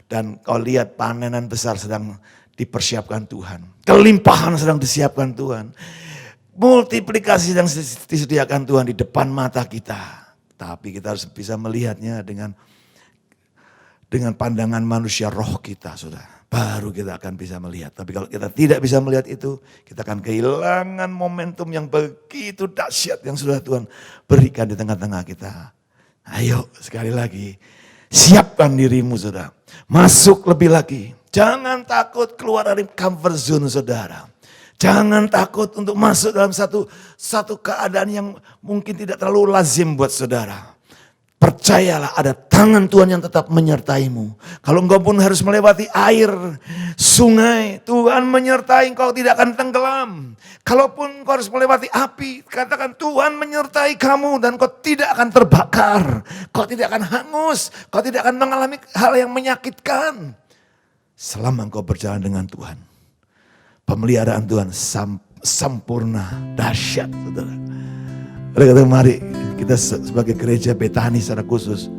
Dan kau lihat panenan besar sedang dipersiapkan Tuhan. Kelimpahan sedang disiapkan Tuhan. Multiplikasi yang disediakan Tuhan di depan mata kita. Tapi kita harus bisa melihatnya dengan pandangan manusia roh kita, saudara. Baru kita akan bisa melihat. Tapi kalau kita tidak bisa melihat itu, kita akan kehilangan momentum yang begitu dahsyat yang sudah Tuhan berikan di tengah-tengah kita. Ayo sekali lagi, siapkan dirimu saudara. Masuk lebih lagi. Jangan takut keluar dari comfort zone saudara. Jangan takut untuk masuk dalam satu keadaan yang mungkin tidak terlalu lazim buat saudara. Percayalah ada tangan Tuhan yang tetap menyertaimu. Kalau engkau pun harus melewati air, sungai, Tuhan menyertai engkau tidak akan tenggelam. Kalaupun engkau harus melewati api, katakan Tuhan menyertai kamu dan kau tidak akan terbakar. Kau tidak akan hangus, kau tidak akan mengalami hal yang menyakitkan. Selama engkau berjalan dengan Tuhan. Pemeliharaan Tuhan sempurna, dahsyat saudara. Oleh karena mari kita sebagai gereja Betani secara khusus,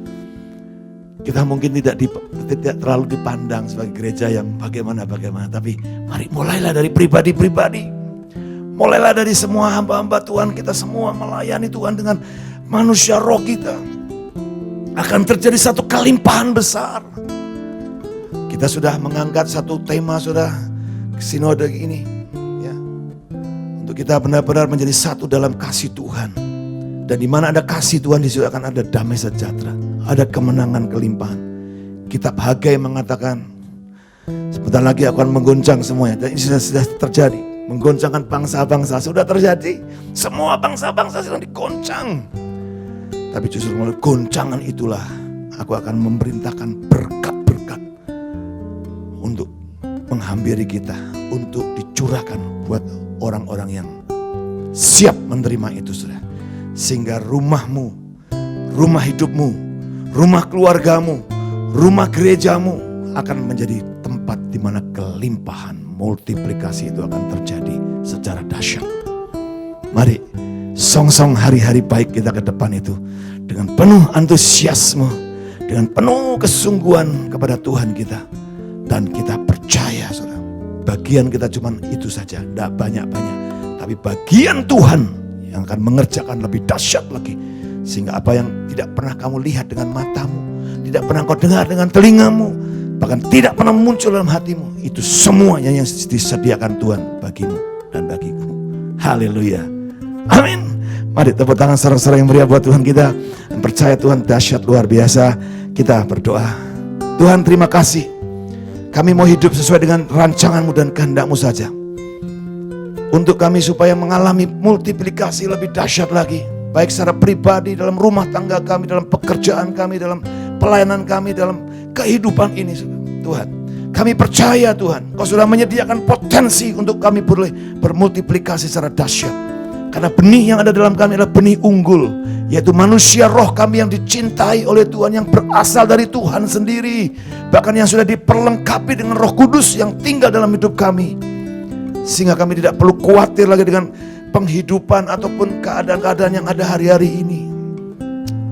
kita mungkin tidak terlalu dipandang sebagai gereja yang bagaimana, tapi mari mulailah dari pribadi-pribadi. Mulailah dari semua hamba-hamba Tuhan, kita semua melayani Tuhan dengan manusia roh kita. Akan terjadi satu kelimpahan besar. Kita sudah mengangkat satu tema sudah sinode ini ya. Untuk kita benar-benar menjadi satu dalam kasih Tuhan. Dan di mana ada kasih Tuhan di situ akan ada damai sejahtera, ada kemenangan kelimpahan. Kitab Hagai mengatakan sebentar lagi akan menggoncang semuanya. Dan ini sudah terjadi. Menggoncangkan bangsa-bangsa sudah terjadi. Semua bangsa-bangsa sedang digoncang. Tapi justru melalui goncangan itulah aku akan memerintahkan berkat-berkat untuk menghampiri kita, untuk dicurahkan buat orang-orang yang siap menerima itu sudah. Sehingga rumahmu, rumah hidupmu, rumah keluargamu, rumah gerejamu akan menjadi tempat di mana kelimpahan multiplikasi itu akan terjadi secara dahsyat. Mari song-song hari-hari baik kita ke depan itu dengan penuh antusiasme, dengan penuh kesungguhan kepada Tuhan kita. Dan kita percaya saudara, bagian kita cuma itu saja, tidak banyak-banyak. Tapi bagian Tuhan yang akan mengerjakan lebih dahsyat lagi. Sehingga apa yang tidak pernah kamu lihat dengan matamu, tidak pernah kau dengar dengan telingamu, bahkan tidak pernah muncul dalam hatimu, itu semuanya yang disediakan Tuhan bagimu dan bagiku. Haleluya. Amin. Mari tepuk tangan seorang-seorang yang meriah buat Tuhan kita. Dan percaya Tuhan dahsyat luar biasa. Kita berdoa. Tuhan terima kasih. Kami mau hidup sesuai dengan rancangan-Mu dan kehendak-Mu saja. Untuk kami supaya mengalami multiplikasi lebih dahsyat lagi. Baik secara pribadi, dalam rumah tangga kami, dalam pekerjaan kami, dalam pelayanan kami, dalam kehidupan ini. Tuhan. Kami percaya Tuhan, Kau sudah menyediakan potensi untuk kami boleh bermultiplikasi secara dahsyat. Karena benih yang ada dalam kami adalah benih unggul, yaitu manusia roh kami yang dicintai oleh Tuhan, yang berasal dari Tuhan sendiri. Bahkan yang sudah diperlengkapi dengan Roh Kudus yang tinggal dalam hidup kami. Sehingga kami tidak perlu khawatir lagi dengan penghidupan ataupun keadaan-keadaan yang ada hari-hari ini.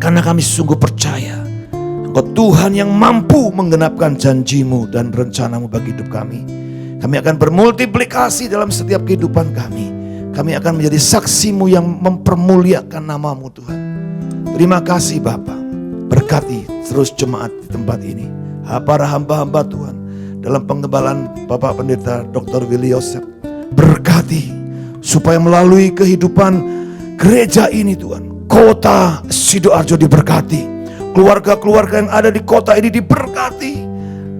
Karena kami sungguh percaya Engkau Tuhan yang mampu menggenapkan janji-Mu dan rencana-Mu bagi hidup kami. Kami akan bermultiplikasi dalam setiap kehidupan kami. Kami akan menjadi saksi-Mu yang mempermuliakan nama-Mu Tuhan. Terima kasih Bapa. Berkati terus jemaat di tempat ini. Para hamba-hamba Tuhan dalam pengembalaan Bapak Pendeta Dr. Willy Yosef. Berkati supaya melalui kehidupan gereja ini Tuhan, kota Sidoarjo diberkati. Keluarga-keluarga yang ada di kota ini diberkati.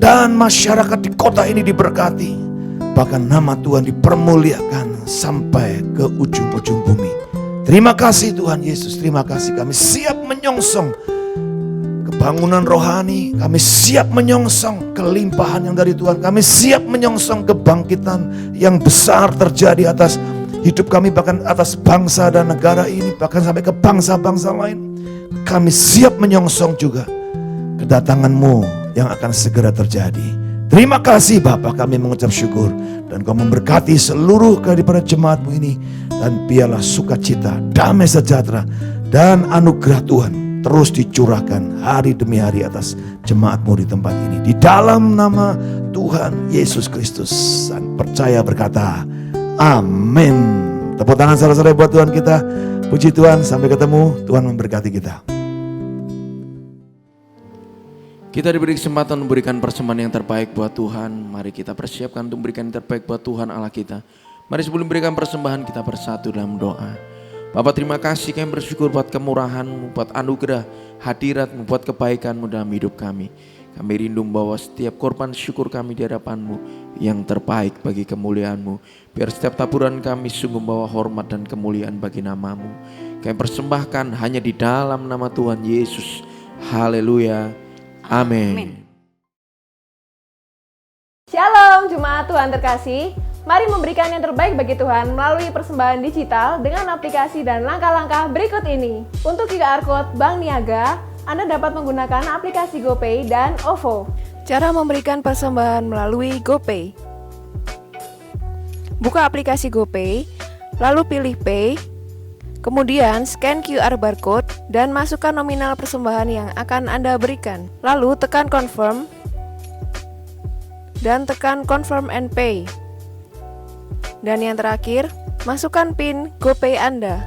Dan masyarakat di kota ini diberkati. Bahkan nama Tuhan dipermuliakan sampai ke ujung-ujung bumi. Terima kasih Tuhan Yesus, terima kasih. Kami siap menyongsong kebangunan rohani. Kami siap menyongsong kelimpahan yang dari Tuhan. Kami siap menyongsong kebangkitan yang besar terjadi atas hidup kami, bahkan atas bangsa dan negara ini, bahkan sampai ke bangsa-bangsa lain. Kami siap menyongsong juga kedatangan-Mu yang akan segera terjadi. Terima kasih Bapa, kami mengucap syukur. Dan Kau memberkati seluruh daripada jemaat-Mu ini. Dan biarlah sukacita, damai sejahtera, dan anugerah Tuhan terus dicurahkan hari demi hari atas jemaat-Mu di tempat ini. Di dalam nama Tuhan Yesus Kristus. Dan percaya berkata, amin. Tepuk tangan saudara-saudara buat Tuhan kita. Puji Tuhan, sampai ketemu. Tuhan memberkati kita. Kita diberi kesempatan memberikan persembahan yang terbaik buat Tuhan. Mari kita persiapkan untuk memberikan yang terbaik buat Tuhan Allah kita. Mari sebelum memberikan persembahan kita bersatu dalam doa. Bapa, terima kasih, kami bersyukur buat kemurahan-Mu, buat anugerah hadirat-Mu, buat kebaikan-Mu dalam hidup kami. Kami rindu bahwa setiap korban syukur kami di hadapan-Mu yang terbaik bagi kemuliaan-Mu. Biar setiap taburan kami sungguh membawa hormat dan kemuliaan bagi nama-Mu. Kami persembahkan hanya di dalam nama Tuhan Yesus. Haleluya. Amin. Shalom jemaat Tuhan terkasih. Mari memberikan yang terbaik bagi Tuhan melalui persembahan digital dengan aplikasi dan langkah-langkah berikut ini. Untuk QR Code Bank Niaga, Anda dapat menggunakan aplikasi GoPay dan OVO. Cara memberikan persembahan melalui GoPay. Buka aplikasi GoPay, lalu pilih Pay, kemudian scan QR barcode dan masukkan nominal persembahan yang akan Anda berikan. Lalu tekan Confirm dan tekan Confirm and Pay. Dan yang terakhir, masukkan PIN GoPay Anda.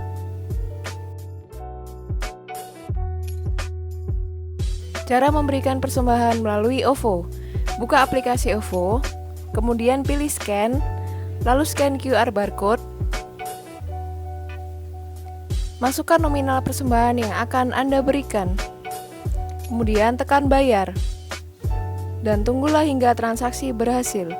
Cara memberikan persembahan melalui OVO. Buka aplikasi OVO, kemudian pilih Scan, lalu scan QR barcode. Masukkan nominal persembahan yang akan Anda berikan. Kemudian tekan Bayar. Dan tunggulah hingga transaksi berhasil.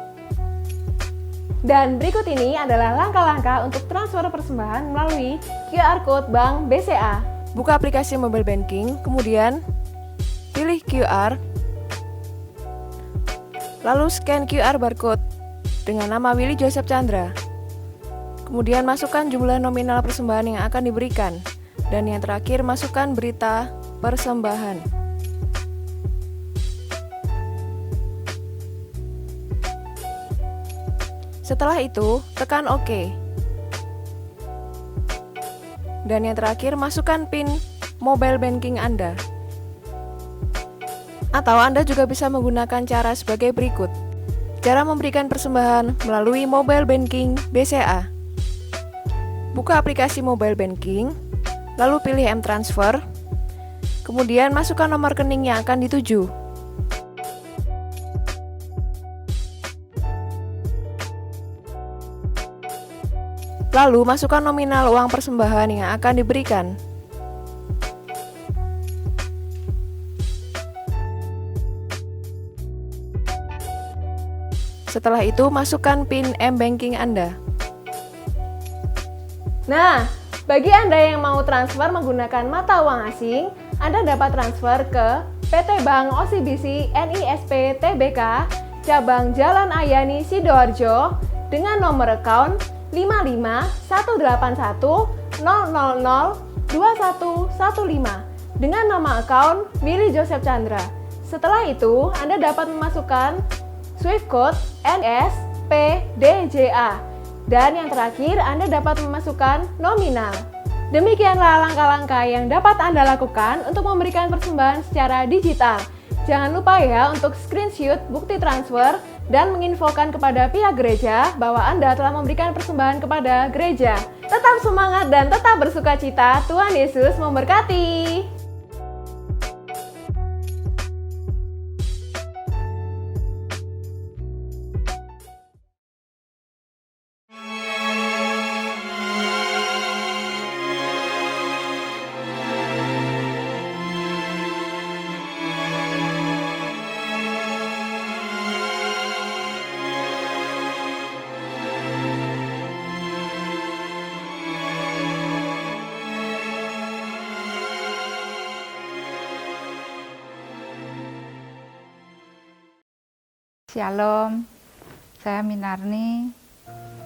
Dan berikut ini adalah langkah-langkah untuk transfer persembahan melalui QR Code Bank BCA. Buka aplikasi mobile banking, kemudian pilih QR, lalu scan QR barcode dengan nama Willy Joseph Chandra. Kemudian masukkan jumlah nominal persembahan yang akan diberikan. Dan yang terakhir, masukkan berita persembahan. Setelah itu, tekan OK. Dan yang terakhir, masukkan PIN mobile banking Anda. Atau Anda juga bisa menggunakan cara sebagai berikut. Cara memberikan persembahan melalui mobile banking BCA. Buka aplikasi mobile banking, lalu pilih M-Transfer, kemudian masukkan nomor rekening yang akan dituju. Lalu masukkan nominal uang persembahan yang akan diberikan. Setelah itu masukkan PIN M-Banking Anda. Nah, bagi Anda yang mau transfer menggunakan mata uang asing, Anda dapat transfer ke PT Bank OCBC NISP Tbk, Cabang Jalan Ayani Sidoarjo dengan nomor account 5518100002115 dengan nama account Willy Joseph Chandra. Setelah itu, Anda dapat memasukkan Swift Code NSPDJA. Dan yang terakhir, Anda dapat memasukkan nominal. Demikianlah langkah-langkah yang dapat Anda lakukan untuk memberikan persembahan secara digital. Jangan lupa ya untuk screenshot bukti transfer dan menginfokan kepada pihak gereja bahwa Anda telah memberikan persembahan kepada gereja. Tetap semangat dan tetap bersukacita. Tuhan Yesus memberkati. Shalom, saya Minarni.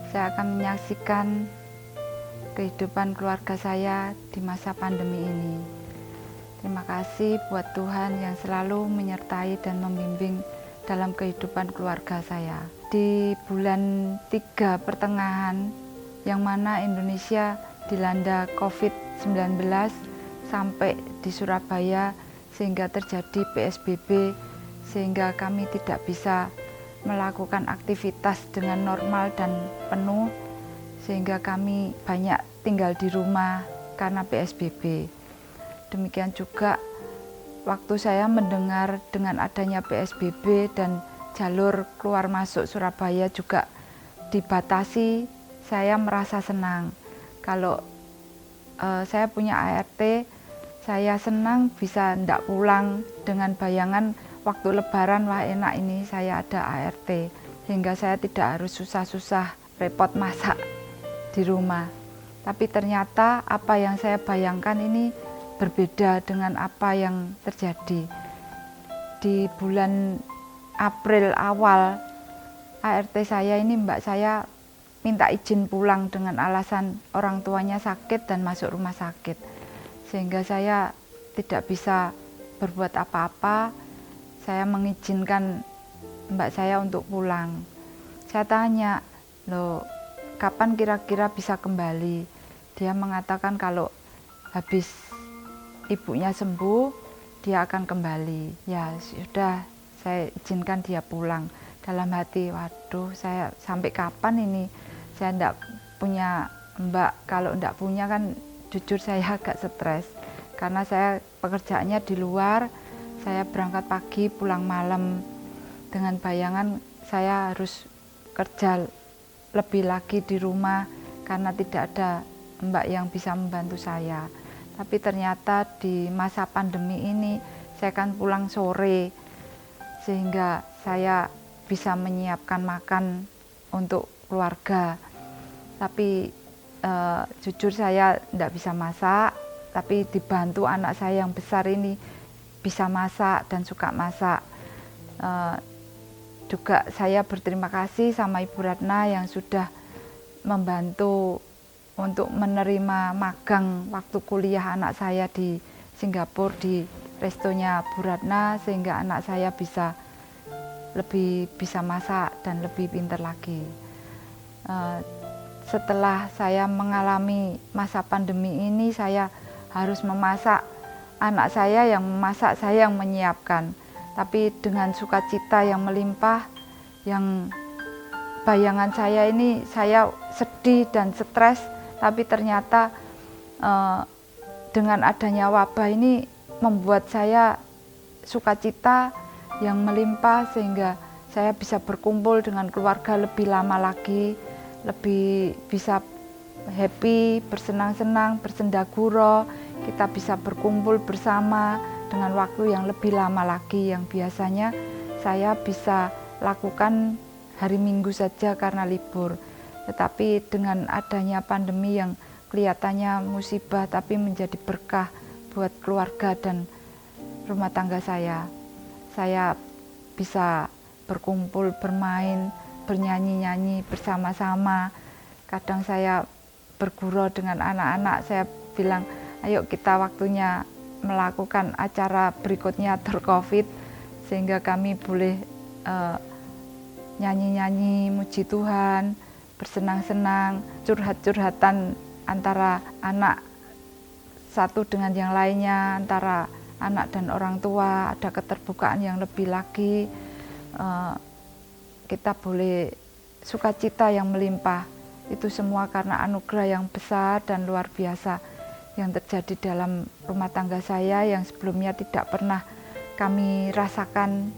Saya akan menyaksikan kehidupan keluarga saya di masa pandemi ini. Terima kasih buat Tuhan yang selalu menyertai dan membimbing dalam kehidupan keluarga saya. Di bulan 3 pertengahan, yang mana Indonesia dilanda COVID-19 sampai di Surabaya sehingga terjadi PSBB, sehingga kami tidak bisa melakukan aktivitas dengan normal dan penuh, sehingga kami banyak tinggal di rumah karena PSBB. Demikian juga waktu saya mendengar dengan adanya PSBB dan jalur keluar masuk Surabaya juga dibatasi, saya merasa senang. Kalau saya punya ART, saya senang bisa ndak pulang dengan bayangan waktu lebaran, wah enak ini saya ada ART, sehingga saya tidak harus susah-susah repot masak di rumah. Tapi ternyata apa yang saya bayangkan ini berbeda dengan apa yang terjadi. Di bulan April awal, ART saya ini mbak saya minta izin pulang dengan alasan orang tuanya sakit dan masuk rumah sakit. Sehingga saya tidak bisa berbuat apa-apa. Saya mengizinkan mbak saya untuk pulang. Saya tanya, loh kapan kira-kira bisa kembali? Dia mengatakan kalau habis ibunya sembuh, dia akan kembali. Ya sudah, saya izinkan dia pulang. Dalam hati, waduh saya sampai kapan ini? Saya enggak punya mbak, kalau enggak punya kan jujur saya agak stres. Karena saya pekerjaannya di luar, saya berangkat pagi, pulang malam. Dengan bayangan saya harus kerja lebih lagi di rumah karena tidak ada mbak yang bisa membantu saya. Tapi ternyata di masa pandemi ini saya kan pulang sore, sehingga saya bisa menyiapkan makan untuk keluarga. Tapi jujur saya tidak bisa masak, tapi dibantu anak saya yang besar ini bisa masak dan suka masak. Juga saya berterima kasih sama Ibu Ratna yang sudah membantu untuk menerima magang waktu kuliah anak saya di Singapura di restonya Bu Ratna, sehingga anak saya bisa lebih bisa masak dan lebih pintar lagi. Setelah saya mengalami masa pandemi ini, saya harus memasak. Anak saya yang memasak, saya yang menyiapkan. Tapi dengan sukacita yang melimpah, yang bayangan saya ini saya sedih dan stres. Tapi ternyata dengan adanya wabah ini membuat saya sukacita yang melimpah, sehingga saya bisa berkumpul dengan keluarga lebih lama lagi, lebih bisa happy, bersenang-senang, bersendaguro. Kita bisa berkumpul bersama dengan waktu yang lebih lama lagi, yang biasanya saya bisa lakukan hari Minggu saja karena libur. Tetapi dengan adanya pandemi yang kelihatannya musibah tapi menjadi berkah buat keluarga dan rumah tangga saya. Saya bisa berkumpul, bermain, bernyanyi-nyanyi bersama-sama. Kadang saya bergurau dengan anak-anak, saya bilang, ayo kita waktunya melakukan acara berikutnya ter-Covid, sehingga kami boleh nyanyi-nyanyi, muji Tuhan, bersenang-senang, curhat-curhatan antara anak satu dengan yang lainnya, antara anak dan orang tua, ada keterbukaan yang lebih lagi. Kita boleh sukacita yang melimpah. Itu semua karena anugerah yang besar dan luar biasa yang terjadi dalam rumah tangga saya yang sebelumnya tidak pernah kami rasakan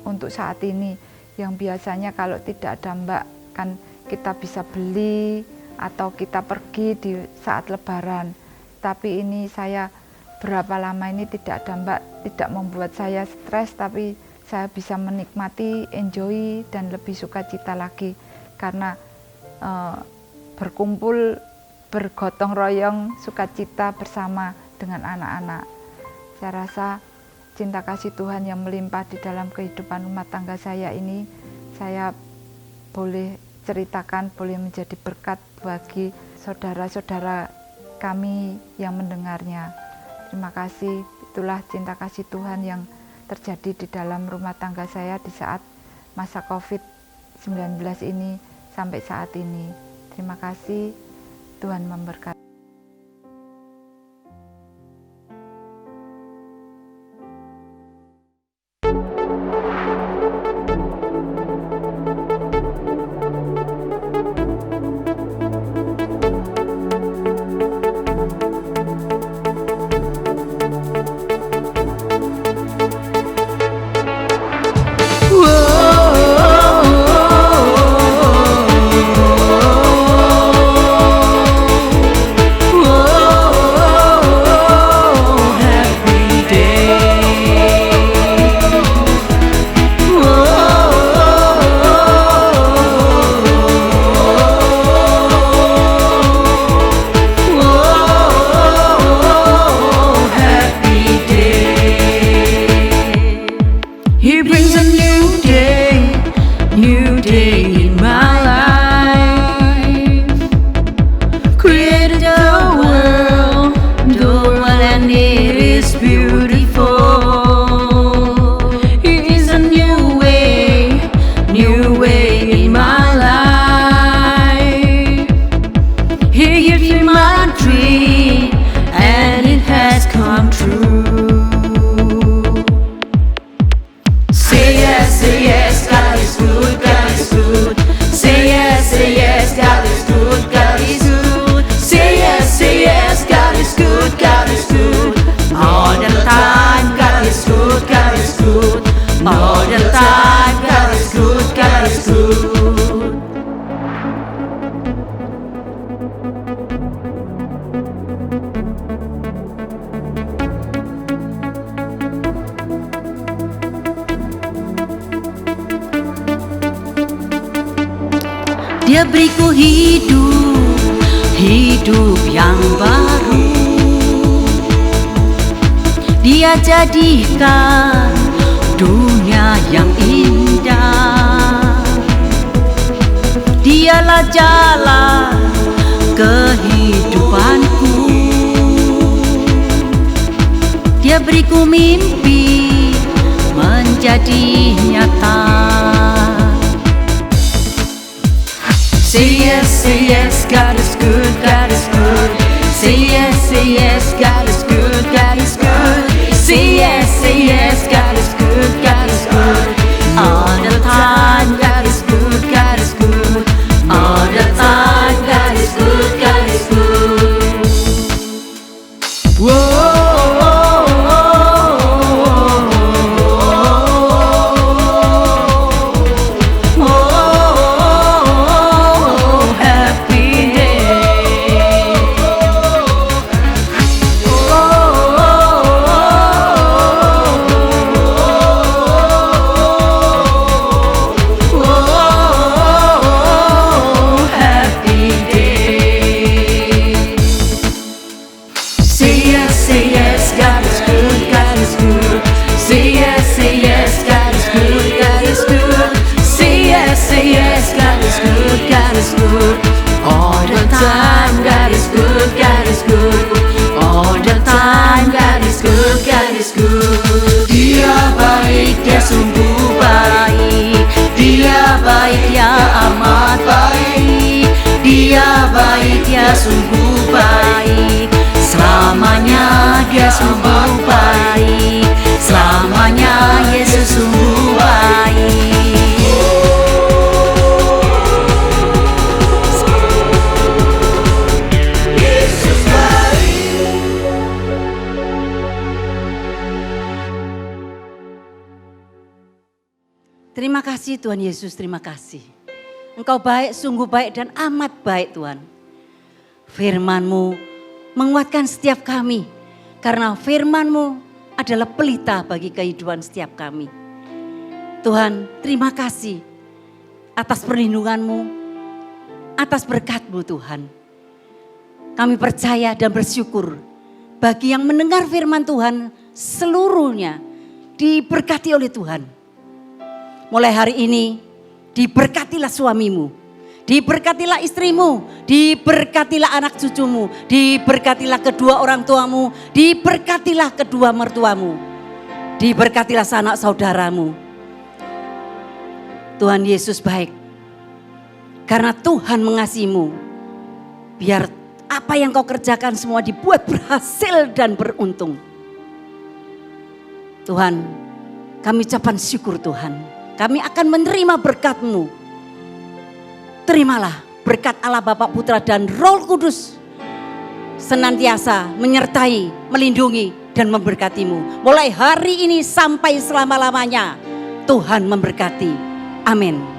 untuk saat ini. Yang biasanya kalau tidak ada Mbak kan kita bisa beli atau kita pergi di saat Lebaran. Tapi ini saya berapa lama ini tidak ada Mbak, tidak membuat saya stres, tapi saya bisa menikmati, enjoy, dan lebih sukacita lagi karena berkumpul, bergotong royong, sukacita bersama dengan anak-anak. Saya rasa cinta kasih Tuhan yang melimpah di dalam kehidupan rumah tangga saya ini, saya boleh ceritakan, boleh menjadi berkat bagi saudara-saudara kami yang mendengarnya. Terima kasih, itulah cinta kasih Tuhan yang terjadi di dalam rumah tangga saya di saat masa COVID-19 ini sampai saat ini. Terima kasih, Tuhan memberkati. Dia beriku hidup yang baru. Dia jadikan dunia yang indah. Dialah jalan kehidupanku. Dia beriku mimpi menjadi nyata. Say yes, God is good, God is good. Say yes, God is good, God is good. Say yes, God is good, God is good. All the time, God is good, God is good. All the time, God is good, God is good. Whoa. Oh baik, Dia sungguh baik. Selamanya Dia sungguh baik. Selamanya Yesus sungguh baik. Terima kasih Tuhan Yesus, terima kasih. Engkau baik, sungguh baik dan amat baik Tuhan. Firman-Mu menguatkan setiap kami. Karena firman-Mu adalah pelita bagi kehidupan setiap kami. Tuhan, terima kasih atas perlindungan-Mu, atas berkat-Mu Tuhan. Kami percaya dan bersyukur bagi yang mendengar firman Tuhan seluruhnya diberkati oleh Tuhan. Mulai hari ini diberkatilah suamimu, diberkatilah istrimu, diberkatilah anak cucumu, diberkatilah kedua orang tuamu, diberkatilah kedua mertuamu, diberkatilah sanak saudaramu. Tuhan Yesus baik, karena Tuhan mengasihimu. Biar apa yang kau kerjakan semua dibuat berhasil dan beruntung. Tuhan, kami ucapkan syukur Tuhan. Kami akan menerima berkat-Mu. Terimalah berkat Allah Bapa, Putra dan Roh Kudus senantiasa menyertai, melindungi dan memberkati-Mu. Mulai hari ini sampai selama-lamanya Tuhan memberkati. Amin.